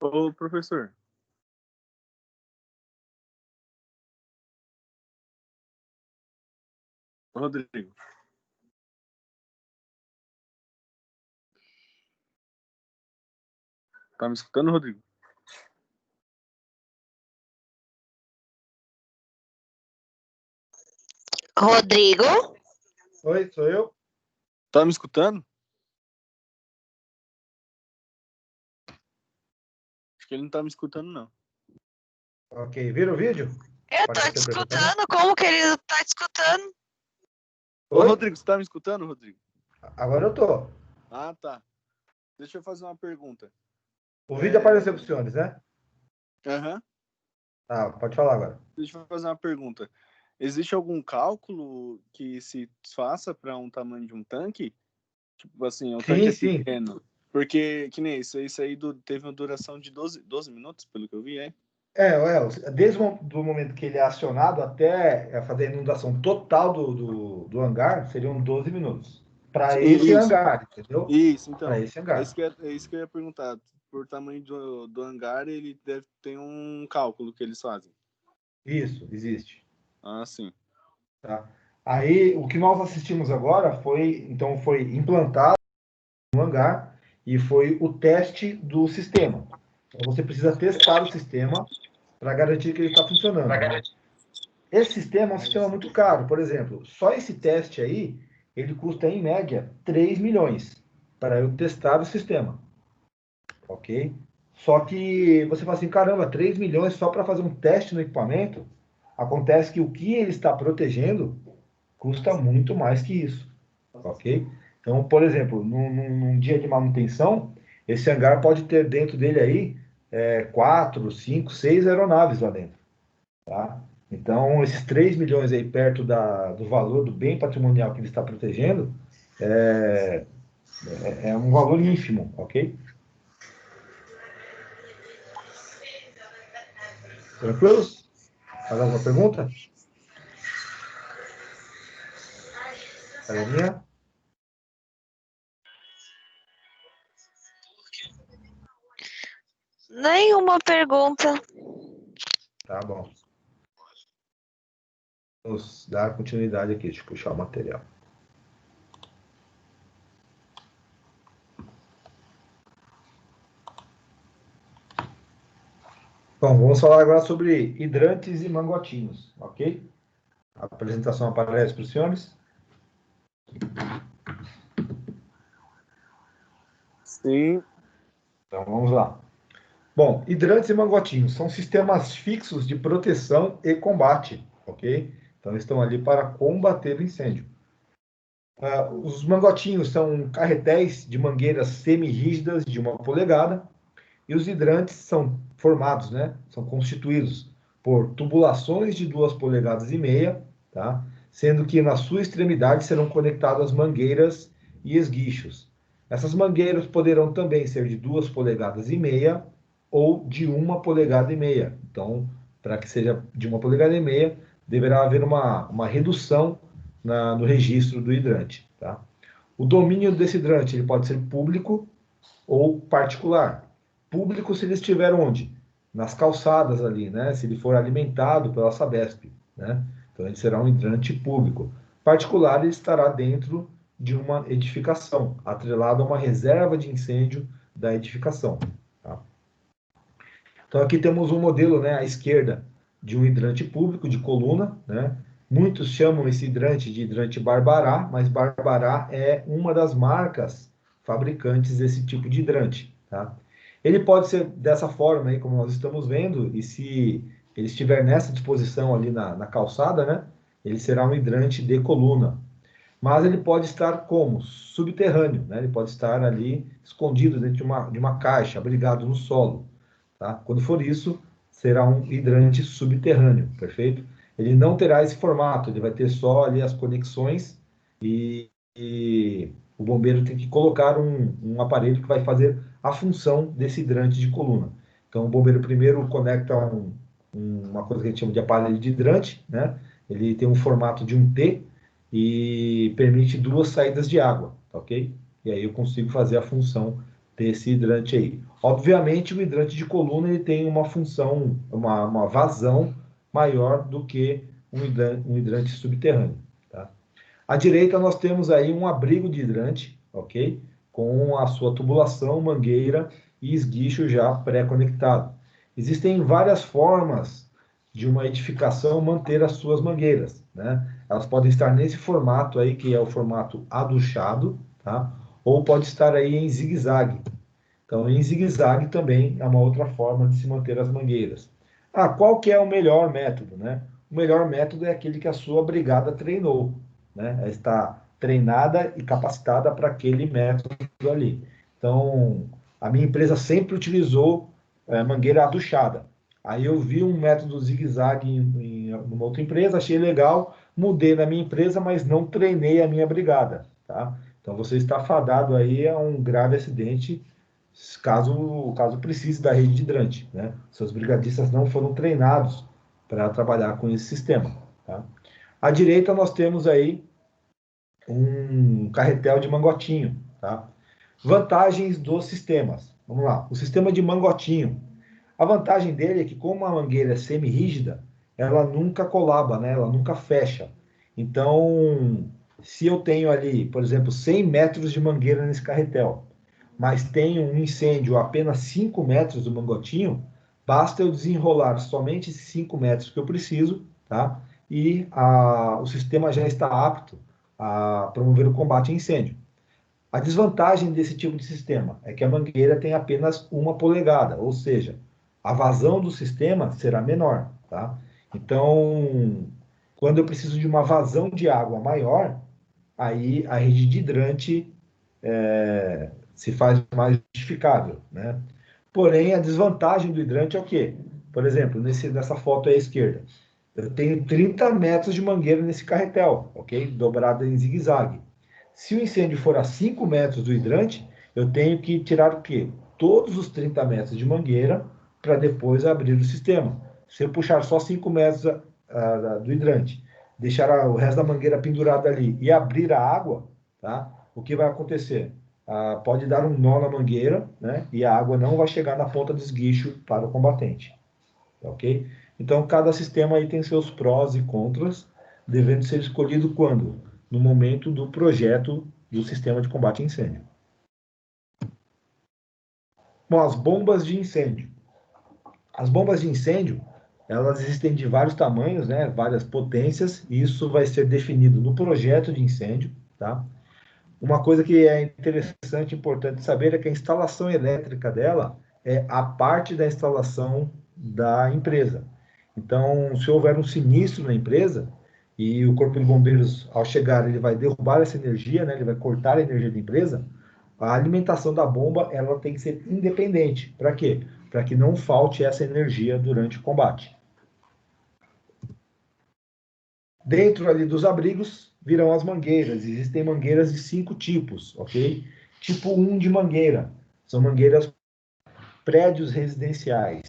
Ô, professor. Rodrigo. Tá me escutando, Rodrigo? Rodrigo? Oi, sou eu? Tá me escutando? Acho que ele não tá me escutando, não. Ok, vira o vídeo? Eu Pode tô ser te perguntando? escutando. Como que ele tá te escutando? Ô, Oi? Rodrigo, você tá me escutando, Rodrigo? Agora eu tô. Ah, tá. Deixa eu fazer uma pergunta. O vídeo apareceu para os senhores, né? Aham. Tá, pode falar agora. Deixa eu fazer uma pergunta. Existe algum cálculo que se faça para um tamanho de um tanque? Tipo assim, o tanque Sim, é sim. pequeno. Porque, que nem isso aí teve uma duração de 12 minutos, pelo que eu vi, é? Desde o do momento que ele é acionado até fazer a inundação total do hangar, seriam 12 minutos. Para esse Isso, hangar, entendeu? isso, Para então. esse hangar. É isso que eu ia perguntar. Por tamanho do hangar, ele deve ter um cálculo que eles fazem. Isso, existe. Ah, sim. Tá? Aí, o que nós assistimos agora foi implantado no hangar e foi o teste do sistema. Então, você precisa testar o sistema para garantir que ele está funcionando, né? Esse sistema é um sistema muito caro. Por exemplo, só esse teste aí, ele custa, em média, 3 milhões para eu testar o sistema. Ok? Só que você fala assim, caramba, 3 milhões só para fazer um teste no equipamento? Acontece que o que ele está protegendo custa muito mais que isso. Ok? Então, por exemplo, num dia de manutenção, esse hangar pode ter dentro dele aí 4, 5, 6 aeronaves lá dentro. Tá? Então, esses 3 milhões aí perto do valor do bem patrimonial que ele está protegendo é, é um valor ínfimo, ok? Tranquilos? Mais alguma pergunta? Galerinha? Nenhuma pergunta. Tá bom. Vamos dar continuidade aqui, deixa eu puxar o material. Bom, vamos falar agora sobre hidrantes e mangotinhos, ok? A apresentação aparece para os senhores? Sim. Então vamos lá. Bom, hidrantes e mangotinhos são sistemas fixos de proteção e combate, ok? Então eles estão ali para combater o incêndio. Os mangotinhos são carretéis de mangueiras semi-rígidas de 1 polegada e os hidrantes são formados, né? São constituídos por tubulações de 2 polegadas e meia, tá? Sendo que na sua extremidade serão conectadas mangueiras e esguichos. Essas mangueiras poderão também ser de 2 polegadas e meia ou de 1 polegada e meia. Então, para que seja de 1 polegada e meia, deverá haver uma redução no registro do hidrante, tá? O domínio desse hidrante ele pode ser público ou particular. Público se ele estiver onde? Nas calçadas ali, né? Se ele for alimentado pela Sabesp, né? Então ele será um hidrante público. Particular ele estará dentro de uma edificação, atrelado a uma reserva de incêndio da edificação. Tá? Então aqui temos um modelo, né, à esquerda, de um hidrante público de coluna, né? Muitos chamam esse hidrante de hidrante Barbará, mas Barbará é uma das marcas fabricantes desse tipo de hidrante, tá? Ele pode ser dessa forma aí, como nós estamos vendo, e se ele estiver nessa disposição ali na calçada, né, ele será um hidrante de coluna. Mas ele pode estar como? Subterrâneo, né? Ele pode estar ali escondido dentro de uma caixa, abrigado no solo. Tá? Quando for isso, será um hidrante subterrâneo, perfeito? Ele não terá esse formato, ele vai ter só ali as conexões e o bombeiro tem que colocar um aparelho que vai fazer a função desse hidrante de coluna. Então, o bombeiro primeiro conecta uma coisa que a gente chama de aparelho de hidrante, né? Ele tem um formato de um T e permite 2 saídas de água, tá ok? E aí eu consigo fazer a função desse hidrante aí. Obviamente, o hidrante de coluna ele tem uma função, uma vazão maior do que um hidrante subterrâneo. Tá? À direita, nós temos aí um abrigo de hidrante, ok? Com a sua tubulação, mangueira e esguicho já pré-conectado. Existem várias formas de uma edificação manter as suas mangueiras, né? Elas podem estar nesse formato aí, que é o formato aduchado, tá? Ou pode estar aí em zigue-zague. Então, em zigue-zague também é uma outra forma de se manter as mangueiras. Ah, qual que é o melhor método, né? O melhor método é aquele que a sua brigada treinou, né? Ela está treinada e capacitada para aquele método ali. Então, a minha empresa sempre utilizou mangueira aduchada. Aí eu vi um método zigue-zague numa outra empresa, achei legal, mudei na minha empresa, mas não treinei a minha brigada, tá? Então você está fadado aí a um grave acidente caso precise da rede de hidrante, né? Seus brigadistas não foram treinados para trabalhar com esse sistema, tá? À direita nós temos aí um carretel de mangotinho, tá? Vantagens dos sistemas. Vamos lá. O sistema de mangotinho. A vantagem dele é que, como a mangueira é semi-rígida, ela nunca colaba, né? Ela nunca fecha. Então, se eu tenho ali, por exemplo, 100 metros de mangueira nesse carretel, mas tenho um incêndio a apenas 5 metros do mangotinho, basta eu desenrolar somente esses 5 metros que eu preciso, tá? E o sistema já está apto a promover o combate a incêndio. A desvantagem desse tipo de sistema é que a mangueira tem apenas 1 polegada, ou seja, a vazão do sistema será menor, tá? Então, quando eu preciso de uma vazão de água maior, aí a rede de hidrante se faz mais justificável, né? Porém, a desvantagem do hidrante é o quê? Por exemplo, nessa foto aí à esquerda, eu tenho 30 metros de mangueira nesse carretel, ok? Dobrada em zigue-zague. Se o incêndio for a 5 metros do hidrante, eu tenho que tirar o quê? Todos os 30 metros de mangueira para depois abrir o sistema. Se eu puxar só 5 metros do hidrante, deixar o resto da mangueira pendurada ali e abrir a água, tá? O que vai acontecer? Pode dar um nó na mangueira, né? E a água não vai chegar na ponta do esguicho para o combatente, ok? Então, cada sistema aí tem seus prós e contras, devendo ser escolhido quando? No momento do projeto do sistema de combate a incêndio. Bom, as bombas de incêndio. As bombas de incêndio, elas existem de vários tamanhos, né? Várias potências, e isso vai ser definido no projeto de incêndio, tá? Uma coisa que é interessante, importante saber é que a instalação elétrica dela é a parte da instalação da empresa. Então, se houver um sinistro na empresa e o Corpo de Bombeiros, ao chegar, ele vai derrubar essa energia, né? Ele vai cortar a energia da empresa, a alimentação da bomba ela tem que ser independente. Para quê? Para que não falte essa energia durante o combate. Dentro ali dos abrigos virão as mangueiras. Existem mangueiras de 5 tipos, ok? Tipo 1 de mangueira. São mangueiras prédios residenciais.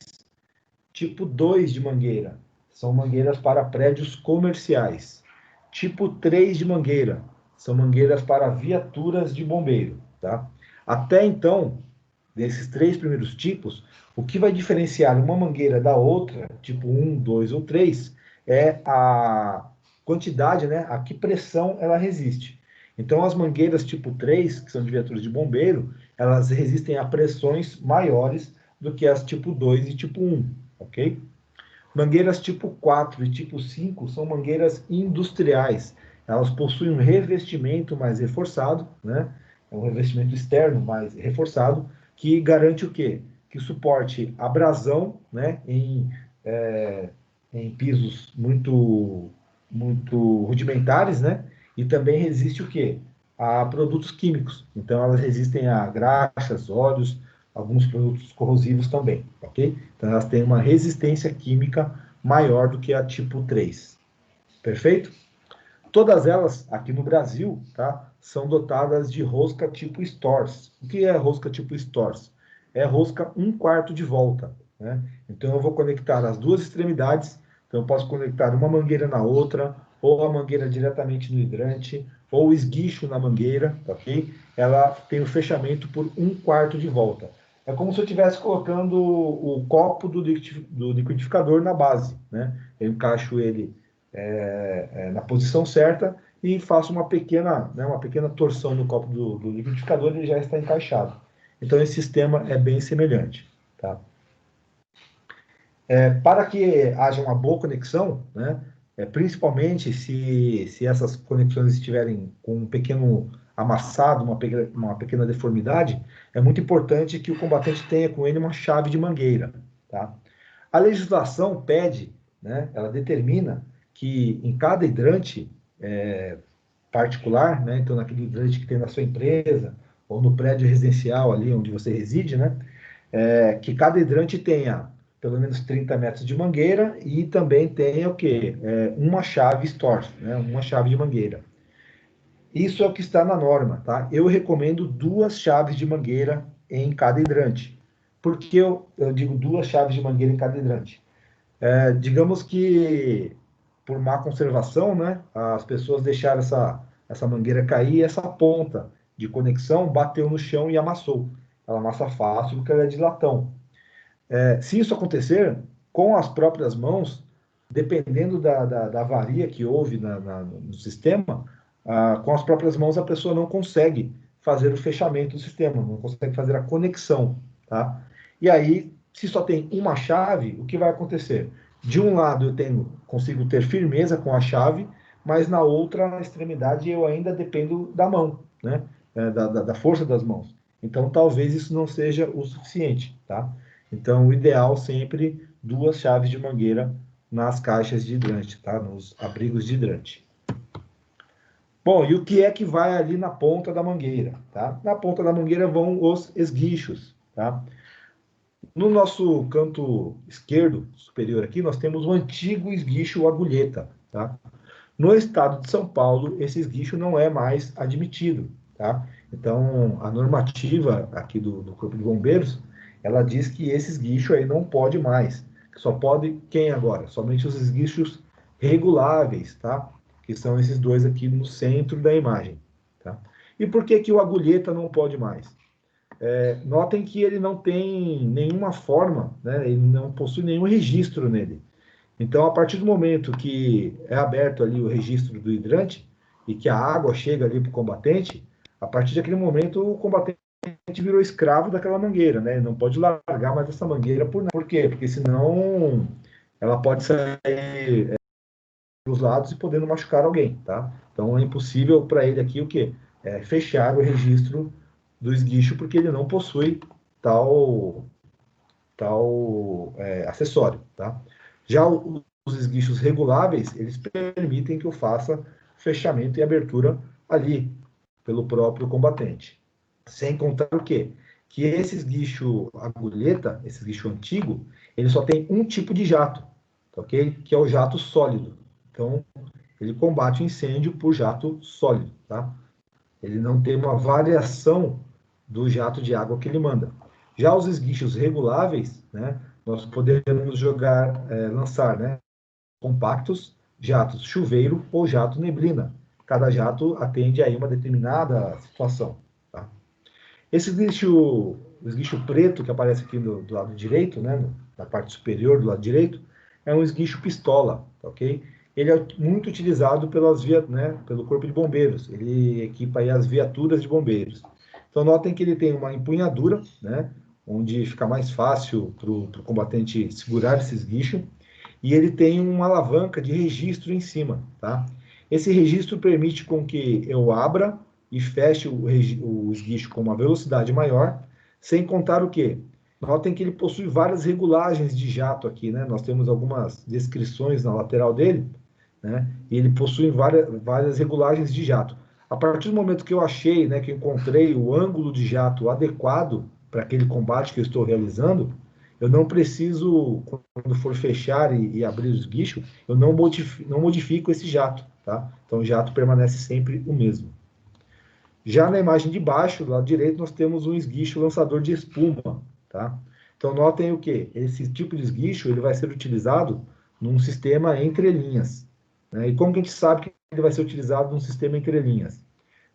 Tipo 2 de mangueira. São mangueiras para prédios comerciais. Tipo 3 de mangueira. São mangueiras para viaturas de bombeiro, tá? Até então, desses 3 primeiros tipos, o que vai diferenciar uma mangueira da outra, tipo 1, 2 ou 3, é a quantidade, né, a que pressão ela resiste. Então, as mangueiras tipo 3, que são de viaturas de bombeiro, elas resistem a pressões maiores do que as tipo 2 e tipo 1, ok? Mangueiras tipo 4 e tipo 5 são mangueiras industriais. Elas possuem um revestimento mais reforçado, né? É um revestimento externo mais reforçado, que garante o quê? Que suporte abrasão, né? Em pisos muito rudimentares, né? E também resiste o quê? A produtos químicos. Então, elas resistem a graxas, óleos, alguns produtos corrosivos também, ok? Então, elas têm uma resistência química maior do que a tipo 3. Perfeito? Todas elas, aqui no Brasil, tá, são dotadas de rosca tipo Stors. O que é rosca tipo Stors? É rosca 1/4 de volta, né? Então, eu vou conectar as duas extremidades. Então, eu posso conectar uma mangueira na outra, ou a mangueira diretamente no hidrante, ou o esguicho na mangueira, ok? Ela tem o fechamento por 1/4 de volta. é como se eu estivesse colocando o copo do liquidificador na base, né? Eu encaixo ele na posição certa e faço uma pequena torção no copo do liquidificador e ele já está encaixado. Então, esse sistema é bem semelhante, tá? Para que haja uma boa conexão, né? Principalmente se essas conexões estiverem com um pequeno amassado, uma pequena deformidade, é muito importante que o combatente tenha com ele uma chave de mangueira, tá? A legislação pede, né? Ela determina que em cada hidrante particular, né? Então, naquele hidrante que tem na sua empresa ou no prédio residencial ali onde você reside, né? Que cada hidrante tenha pelo menos 30 metros de mangueira e também tenha o quê? Uma chave Storch, né? Uma chave de mangueira. Isso é o que está na norma, tá? Eu recomendo 2 chaves de mangueira em cada hidrante. Por que eu digo 2 chaves de mangueira em cada hidrante? Digamos que por má conservação, né? As pessoas deixaram essa mangueira cair e essa ponta de conexão bateu no chão e amassou. Ela amassa fácil porque ela é de latão. Se isso acontecer com as próprias mãos, dependendo da avaria que houve no sistema, com as próprias mãos a pessoa não consegue fazer o fechamento do sistema, não consegue fazer a conexão, tá? E aí, se só tem uma chave, o que vai acontecer? De um lado consigo ter firmeza com a chave, mas na outra extremidade eu ainda dependo da mão, né? Da força das mãos. Então, talvez isso não seja o suficiente, tá? Então, o ideal sempre 2 chaves de mangueira nas caixas de hidrante, tá? Nos abrigos de hidrante. Bom, e o que é que vai ali na ponta da mangueira, tá? Na ponta da mangueira vão os esguichos, tá? No nosso canto esquerdo superior aqui, nós temos o antigo esguicho agulheta, tá? No estado de São Paulo, esse esguicho não é mais admitido, tá? Então, a normativa aqui do Corpo de Bombeiros, ela diz que esse esguicho aí não pode mais. Só pode quem agora? Somente os esguichos reguláveis, tá? Que são esses 2 aqui no centro da imagem, tá? E por que que o agulheta não pode mais? Notem que ele não tem nenhuma forma, né? Ele não possui nenhum registro nele. Então, a partir do momento que é aberto ali o registro do hidrante e que a água chega ali para o combatente, a partir daquele momento o combatente virou escravo daquela mangueira, né? Ele não pode largar mais essa mangueira por nada. Por quê? Porque senão ela pode sair dos lados e podendo machucar alguém, tá? Então é impossível para ele aqui o quê? Fechar o registro do esguicho porque ele não possui tal acessório, tá? Já os esguichos reguláveis, eles permitem que eu faça fechamento e abertura ali, pelo próprio combatente. Sem contar o quê? Que esse esguicho agulheta, esse esguicho antigo, ele só tem um tipo de jato, ok? Que é o jato sólido. Então, ele combate o incêndio por jato sólido, tá? Ele não tem uma variação do jato de água que ele manda. Já os esguichos reguláveis, né? Nós podemos lançar, né? Compactos, jatos chuveiro ou jato neblina. Cada jato atende a uma determinada situação. Tá? Esse esguicho, o esguicho preto que aparece aqui do lado direito, né, na parte superior do lado direito, é um esguicho pistola, tá, ok? Ele é muito utilizado pelo Corpo de Bombeiros. Ele equipa aí as viaturas de bombeiros. Então, notem que ele tem uma empunhadura, né, onde fica mais fácil para o combatente segurar esse esguicho, e ele tem uma alavanca de registro em cima, tá? Esse registro permite com que eu abra e feche o esguicho com uma velocidade maior, sem contar o quê? Notem que ele possui várias regulagens de jato aqui, né? Nós temos algumas descrições na lateral dele, né? E ele possui várias regulagens de jato. A partir do momento que eu achei, né, que eu encontrei o ângulo de jato adequado para aquele combate que eu estou realizando, eu não preciso, quando for fechar e abrir os guichos, eu não modifico esse jato, tá? Então o jato permanece sempre o mesmo. Já na imagem de baixo, do lado direito, nós temos um esguicho lançador de espuma, tá? Então notem o que? Esse tipo de esguicho ele vai ser utilizado num sistema entre linhas, né? E como que a gente sabe que ele vai ser utilizado num sistema entre linhas?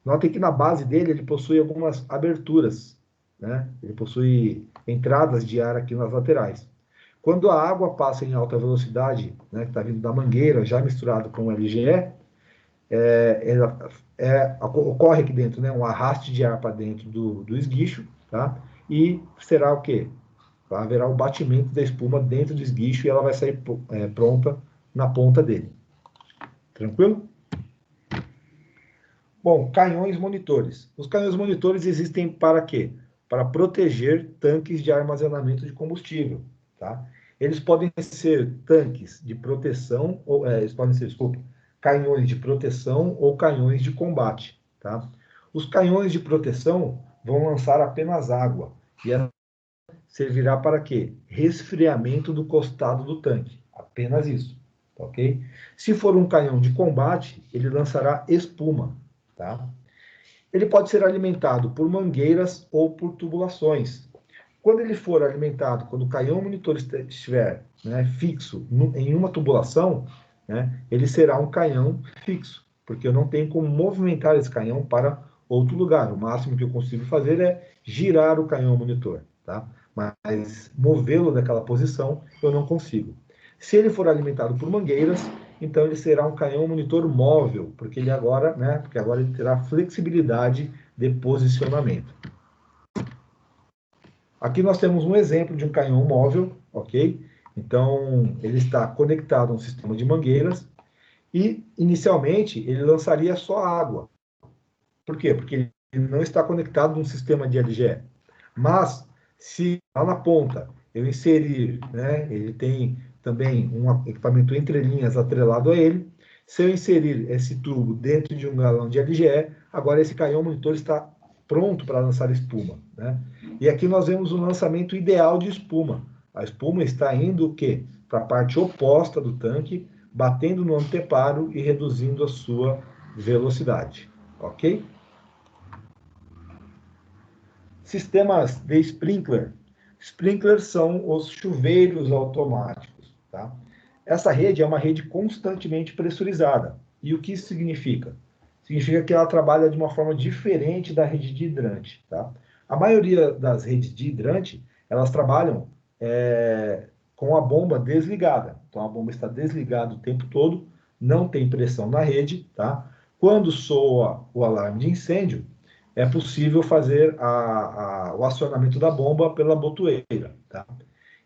Notem que na base dele ele possui algumas aberturas, né? Ele possui entradas de ar aqui nas laterais. Quando a água passa em alta velocidade, né, que está vindo da mangueira, já misturado com o LGE, ocorre aqui dentro, né, um arraste de ar para dentro do esguicho, tá? E será o quê? Haverá o batimento da espuma dentro do esguicho e ela vai sair pronta na ponta dele. Tranquilo? Bom, canhões monitores. Os canhões monitores existem para quê? Para proteger tanques de armazenamento de combustível, tá? Eles podem ser tanques de proteção, ou eles podem ser, desculpa, canhões de proteção ou canhões de combate, tá? Os canhões de proteção vão lançar apenas água e servirá para quê? Resfriamento do costado do tanque, apenas isso, tá ok? Se for um canhão de combate, ele lançará espuma, tá? Ele pode ser alimentado por mangueiras ou por tubulações. Quando ele for alimentado, quando o canhão monitor estiver, né, fixo em uma tubulação, né, ele será um canhão fixo, porque eu não tenho como movimentar esse canhão para outro lugar. O máximo que eu consigo fazer é girar o canhão monitor, tá? Mas movê-lo daquela posição eu não consigo. Se ele for alimentado por mangueiras, então ele será um canhão monitor móvel, porque ele agora, né, porque agora ele terá flexibilidade de posicionamento. Aqui nós temos um exemplo de um canhão móvel, ok? Então, ele está conectado a um sistema de mangueiras e, inicialmente, ele lançaria só água. Por quê? Porque ele não está conectado a um sistema de LGE. Mas, se lá na ponta eu inserir, né, ele tem também um equipamento entre linhas atrelado a ele, se eu inserir esse tubo dentro de um galão de LGE, agora esse canhão monitor está pronto para lançar espuma, né? E aqui nós vemos o lançamento ideal de espuma. A espuma está indo o quê? Para a parte oposta do tanque, batendo no anteparo e reduzindo a sua velocidade, ok? Sistemas de sprinkler. Sprinklers são os chuveiros automáticos, tá? Essa rede é uma rede constantemente pressurizada. E o que isso significa? Significa que ela trabalha de uma forma diferente da rede de hidrante, tá? A maioria das redes de hidrante, elas trabalham com a bomba desligada. Então, a bomba está desligada o tempo todo, não tem pressão na rede, tá? Quando soa o alarme de incêndio, é possível fazer o acionamento da bomba pela botoeira, tá?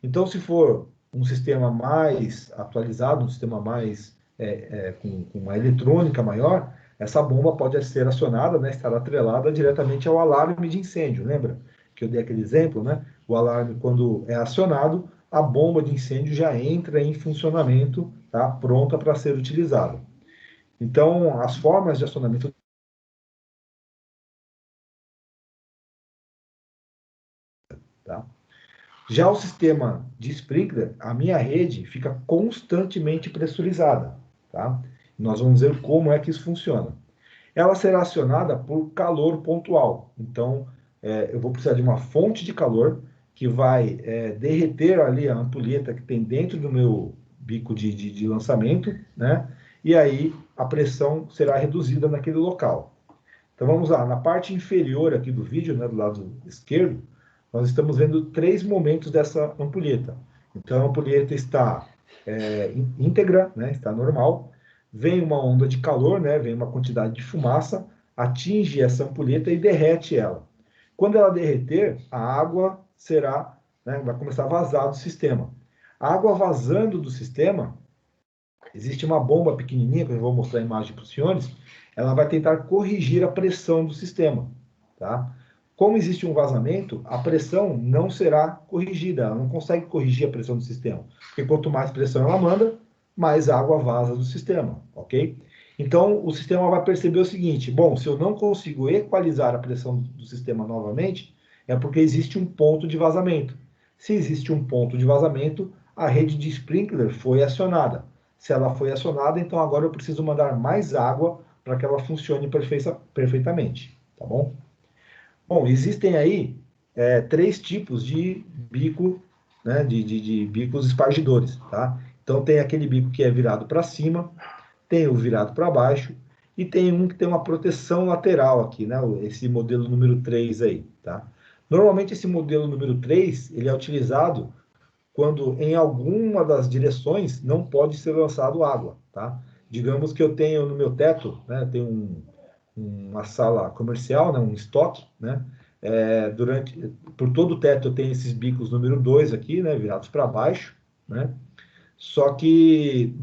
Então, se for um sistema mais atualizado, um sistema mais com uma eletrônica maior, essa bomba pode ser acionada, né, estar atrelada diretamente ao alarme de incêndio. Lembra que eu dei aquele exemplo, né? O alarme, quando é acionado, a bomba de incêndio já entra em funcionamento, tá? Pronta para ser utilizada. Então, as formas de acionamento, tá? Já o sistema de sprinkler, a minha rede fica constantemente pressurizada, tá? Nós vamos ver como é que isso funciona. Ela será acionada por calor pontual. Então, eu vou precisar de uma fonte de calor que vai derreter ali a ampulheta que tem dentro do meu bico de lançamento, né? E aí a pressão será reduzida naquele local. Então vamos lá, na parte inferior aqui do vídeo, né, do lado esquerdo, nós estamos vendo 3 momentos dessa ampulheta. Então a ampulheta está íntegra, né, está normal, vem uma onda de calor, né, vem uma quantidade de fumaça, atinge essa ampulheta e derrete ela. Quando ela derreter, a água será, né, vai começar a vazar do sistema. A água vazando do sistema, existe uma bomba pequenininha, que eu vou mostrar a imagem para os senhores, ela vai tentar corrigir a pressão do sistema, tá? Como existe um vazamento, a pressão não será corrigida, ela não consegue corrigir a pressão do sistema, porque quanto mais pressão ela manda, mais água vaza do sistema, ok? Então, o sistema vai perceber o seguinte, bom, se eu não consigo equalizar a pressão do sistema novamente, é porque existe um ponto de vazamento. Se existe um ponto de vazamento, a rede de sprinkler foi acionada. Se ela foi acionada, então agora eu preciso mandar mais água para que ela funcione perfeitamente, tá bom? Bom, existem aí 3 tipos de bico, né, de bicos espargidores, tá? Então tem aquele bico que é virado para cima, tem o virado para baixo e tem um que tem uma proteção lateral aqui, né? Esse modelo número 3 aí, tá? Normalmente esse modelo número 3, ele é utilizado quando em alguma das direções não pode ser lançado água, tá? Digamos que eu tenho no meu teto, né, tenho uma sala comercial, né, um estoque, né? Por todo o teto eu tenho esses bicos número 2 aqui, né, virados para baixo, né? Só que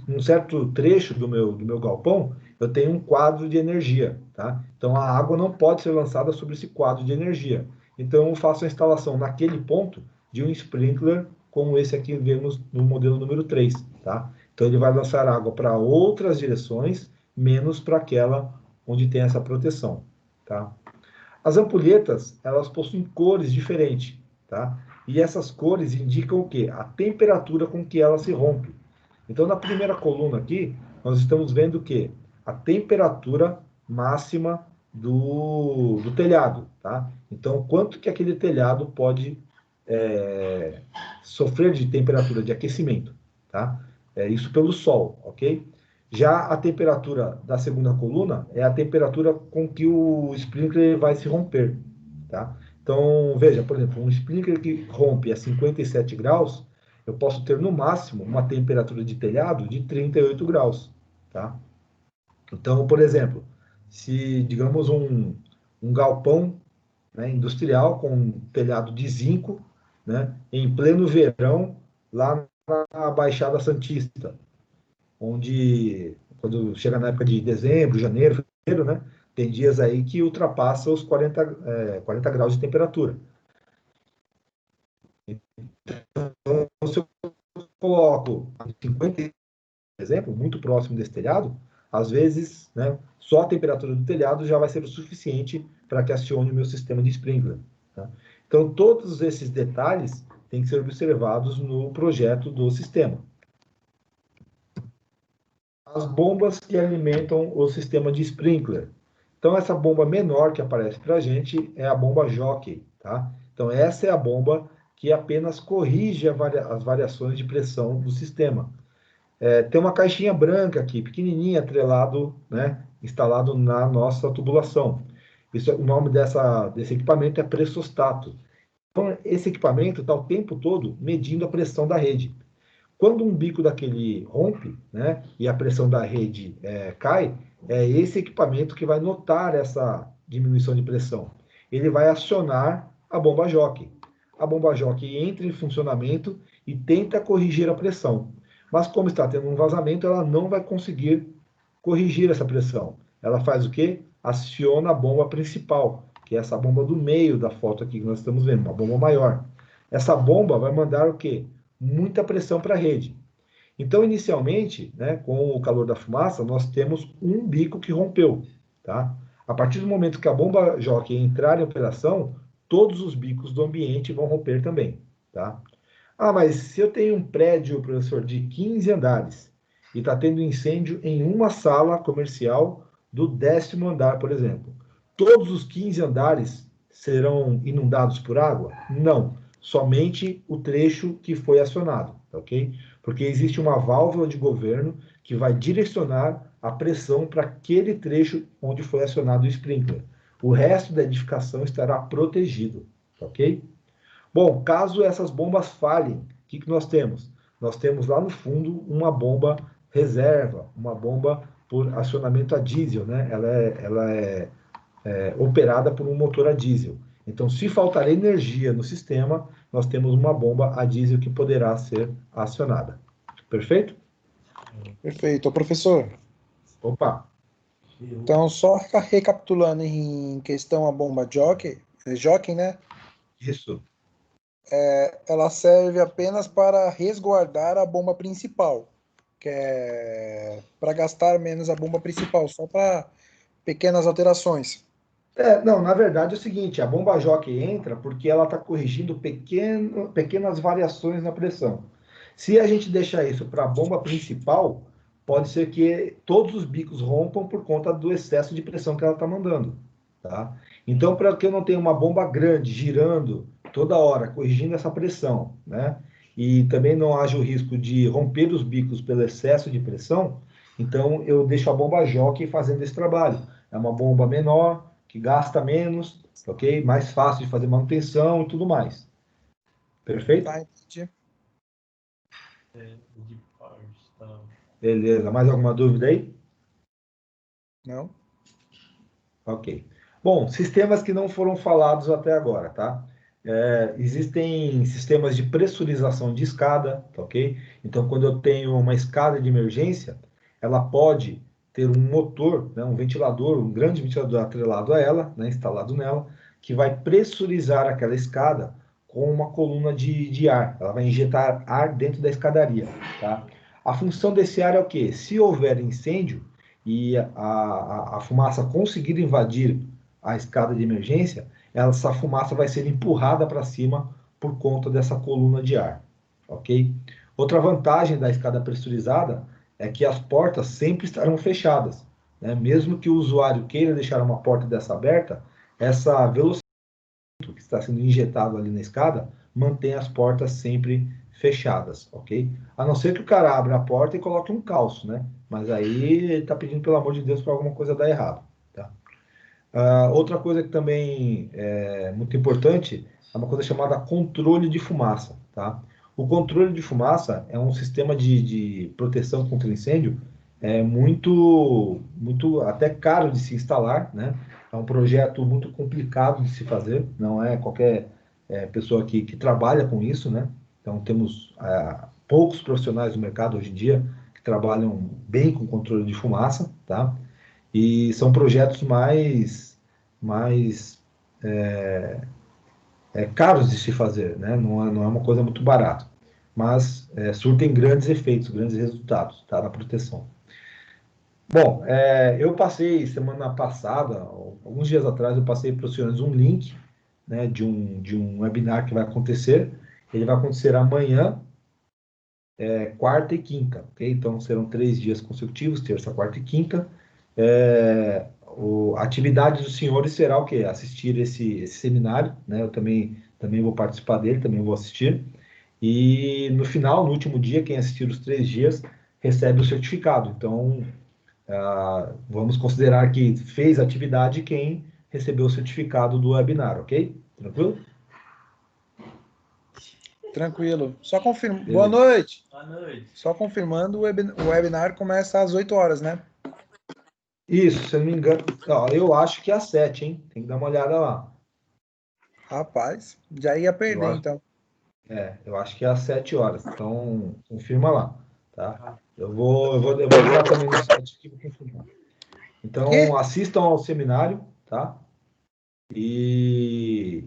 um certo trecho do meu galpão, eu tenho um quadro de energia, tá? Então a água não pode ser lançada sobre esse quadro de energia. Então eu faço a instalação naquele ponto de um sprinkler, como esse aqui vemos no modelo número 3, tá? Então ele vai lançar água para outras direções, menos para aquela onde tem essa proteção, tá? As ampulhetas, elas possuem cores diferentes, tá? E essas cores indicam o quê? A temperatura com que ela se rompe. Então, na primeira coluna aqui, nós estamos vendo o quê? A temperatura máxima do telhado, tá? Então, quanto que aquele telhado pode sofrer de temperatura de aquecimento, tá? Isso pelo sol, ok? Já a temperatura da segunda coluna é a temperatura com que o sprinkler vai se romper, tá? Então, veja, por exemplo, um sprinkler que rompe a 57 graus, eu posso ter no máximo uma temperatura de telhado de 38 graus, tá? Então, por exemplo, se, digamos, um galpão, né, industrial com um telhado de zinco, né, em pleno verão, lá na Baixada Santista, onde, quando chega na época de dezembro, janeiro, fevereiro, né, tem dias aí que ultrapassa os 40 graus de temperatura. Então, se eu coloco 50, por exemplo, muito próximo desse telhado, às vezes, né, só a temperatura do telhado já vai ser o suficiente para que acione o meu sistema de sprinkler. Tá? Então, todos esses detalhes têm que ser observados no projeto do sistema. As bombas que alimentam o sistema de sprinkler. Então, essa bomba menor que aparece para a gente é a bomba Jockey. Tá? Então, essa é a bomba que apenas corrige as variações de pressão do sistema. Tem uma caixinha branca aqui, pequenininha, atrelado, né, instalado na nossa tubulação. O nome desse equipamento é pressostato. Então, esse equipamento está o tempo todo medindo a pressão da rede. Quando um bico daquele rompe, né, e a pressão da rede cai, é esse equipamento que vai notar essa diminuição de pressão. Ele vai acionar a bomba Jockey. A bomba Jockey entra em funcionamento e tenta corrigir a pressão. Mas como está tendo um vazamento, ela não vai conseguir corrigir essa pressão. Ela faz o quê? Aciona a bomba principal, que é essa bomba do meio da foto aqui que nós estamos vendo, uma bomba maior. Essa bomba vai mandar o quê? Muita pressão para a rede. Então, inicialmente, né, com o calor da fumaça, nós temos um bico que rompeu. Tá? A partir do momento que a bomba Jockey entrar em operação, todos os bicos do ambiente vão romper também. Tá? Ah, mas se eu tenho um prédio, professor, de 15 andares e está tendo incêndio em uma sala comercial do 10º andar, por exemplo, todos os 15 andares serão inundados por água? Não, somente o trecho que foi acionado, ok? Porque existe uma válvula de governo que vai direcionar a pressão para aquele trecho onde foi acionado o sprinkler. O resto da edificação estará protegido, ok? Bom, caso essas bombas falhem, o que nós temos? Nós temos lá no fundo uma bomba reserva, uma bomba por acionamento a diesel, né? Ela é operada por um motor a diesel. Então, se faltar energia no sistema, nós temos uma bomba a diesel que poderá ser acionada. Perfeito? Perfeito. Ô, professor, Opa! então só recapitulando em questão a bomba Jockey, né? Isso. Ela serve apenas para resguardar a bomba principal, que é para gastar menos a bomba principal, só para pequenas alterações. Não, na verdade é o seguinte, a bomba Jockey entra porque ela está corrigindo pequenas variações na pressão. Se a gente deixar isso para a bomba principal, pode ser que todos os bicos rompam por conta do excesso de pressão que ela está mandando. Tá? Então, para que eu não tenha uma bomba grande girando toda hora, corrigindo essa pressão, né? E também não haja o risco de romper os bicos pelo excesso de pressão, então eu deixo a bomba Jockey fazendo esse trabalho. É uma bomba menor, que gasta menos, ok? Mais fácil de fazer manutenção e tudo mais. Perfeito? Tá, entendi. Beleza. Mais alguma dúvida aí? Não? Ok. Bom, sistemas que não foram falados até agora, tá? Existem sistemas de pressurização de escada, tá ok? Então, quando eu tenho uma escada de emergência, ela pode ter um motor, né, um ventilador, um grande ventilador atrelado a ela, né, instalado nela, que vai pressurizar aquela escada com uma coluna de ar. Ela vai injetar ar dentro da escadaria, tá? A função desse ar é o quê? Se houver incêndio e a fumaça conseguir invadir a escada de emergência, essa fumaça vai ser empurrada para cima por conta dessa coluna de ar, ok? Outra vantagem da escada pressurizada é que as portas sempre estarão fechadas, né? Mesmo que o usuário queira deixar uma porta dessa aberta, essa velocidade que está sendo injetado ali na escada mantém as portas sempre fechadas, ok? A não ser que o cara abra a porta e coloque um calço, né? Mas aí ele está pedindo, pelo amor de Deus, para alguma coisa dar errado, tá? Outra coisa que também é muito importante é uma coisa chamada controle de fumaça, tá? O controle de fumaça é um sistema de proteção contra incêndio muito até caro de se instalar, né? É um projeto muito complicado de se fazer, não é qualquer pessoa que trabalha com isso, né? Então temos poucos profissionais no mercado hoje em dia que trabalham bem com controle de fumaça, tá? E são projetos mais caros de se fazer, né? Não é uma coisa muito barata, mas surtem grandes efeitos, grandes resultados, tá? Na proteção. Bom, eu passei semana passada, alguns dias atrás, eu passei para os senhores um link, né, de um webinar que vai acontecer. Ele vai acontecer amanhã, quarta e quinta, ok? Então serão 3 dias consecutivos, terça, quarta e quinta. A atividade dos senhores será o quê? Assistir esse seminário, né? Eu também vou participar dele, também vou assistir. E no final, no último dia, quem assistir os 3 dias recebe o certificado. Então, vamos considerar que fez a atividade quem recebeu o certificado do webinar, ok? Tranquilo? Tranquilo. Só confirma. Beleza. Boa noite. Boa noite. Só confirmando, o webinar começa às 8 horas, né? Isso, se eu não me engano. Ó, eu acho que é às 7, hein? Tem que dar uma olhada lá. Rapaz, já ia Eu perder, acho, então. eu acho que é às 7 horas. Então, confirma lá, tá? Eu vou entrar também no site aqui para confirmar. Então, Quê? assistam ao seminário, tá? E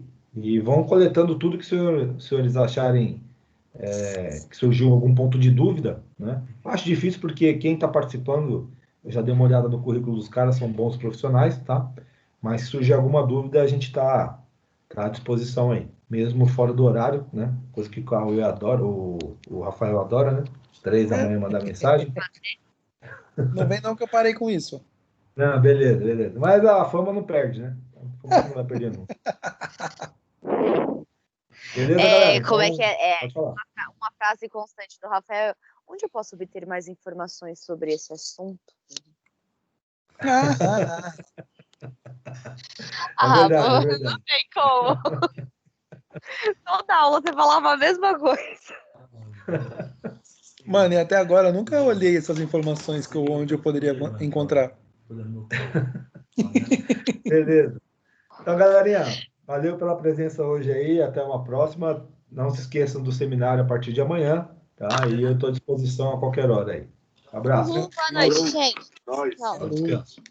vão coletando tudo que os senhores acharem que surgiu algum ponto de dúvida, né? Acho difícil porque quem está participando, eu já dei uma olhada no currículo dos caras, são bons profissionais, tá? Mas se surgir alguma dúvida, a gente está à disposição aí, mesmo fora do horário, né? Coisa que o Cauê adora, o Rafael adora, né? 3 da manhã mandar mensagem. Não vem não que eu parei com isso. Não, beleza, beleza. Mas a fama não perde, né? A fama não vai perder nunca. Beleza, galera? Como é Então, que é? pode falar. Uma frase constante do Rafael. Onde eu posso obter mais informações sobre esse assunto? Verdade, não verdade. tem como. Toda aula você falava a mesma coisa. Mano, e até agora eu nunca olhei essas informações onde eu poderia encontrar. Beleza. Então, galerinha, valeu pela presença hoje aí. Até uma próxima. Não se esqueçam do seminário a partir de amanhã, tá? E eu estou à disposição a qualquer hora aí. Abraço. Boa noite, gente. Tchau. Bom descanso.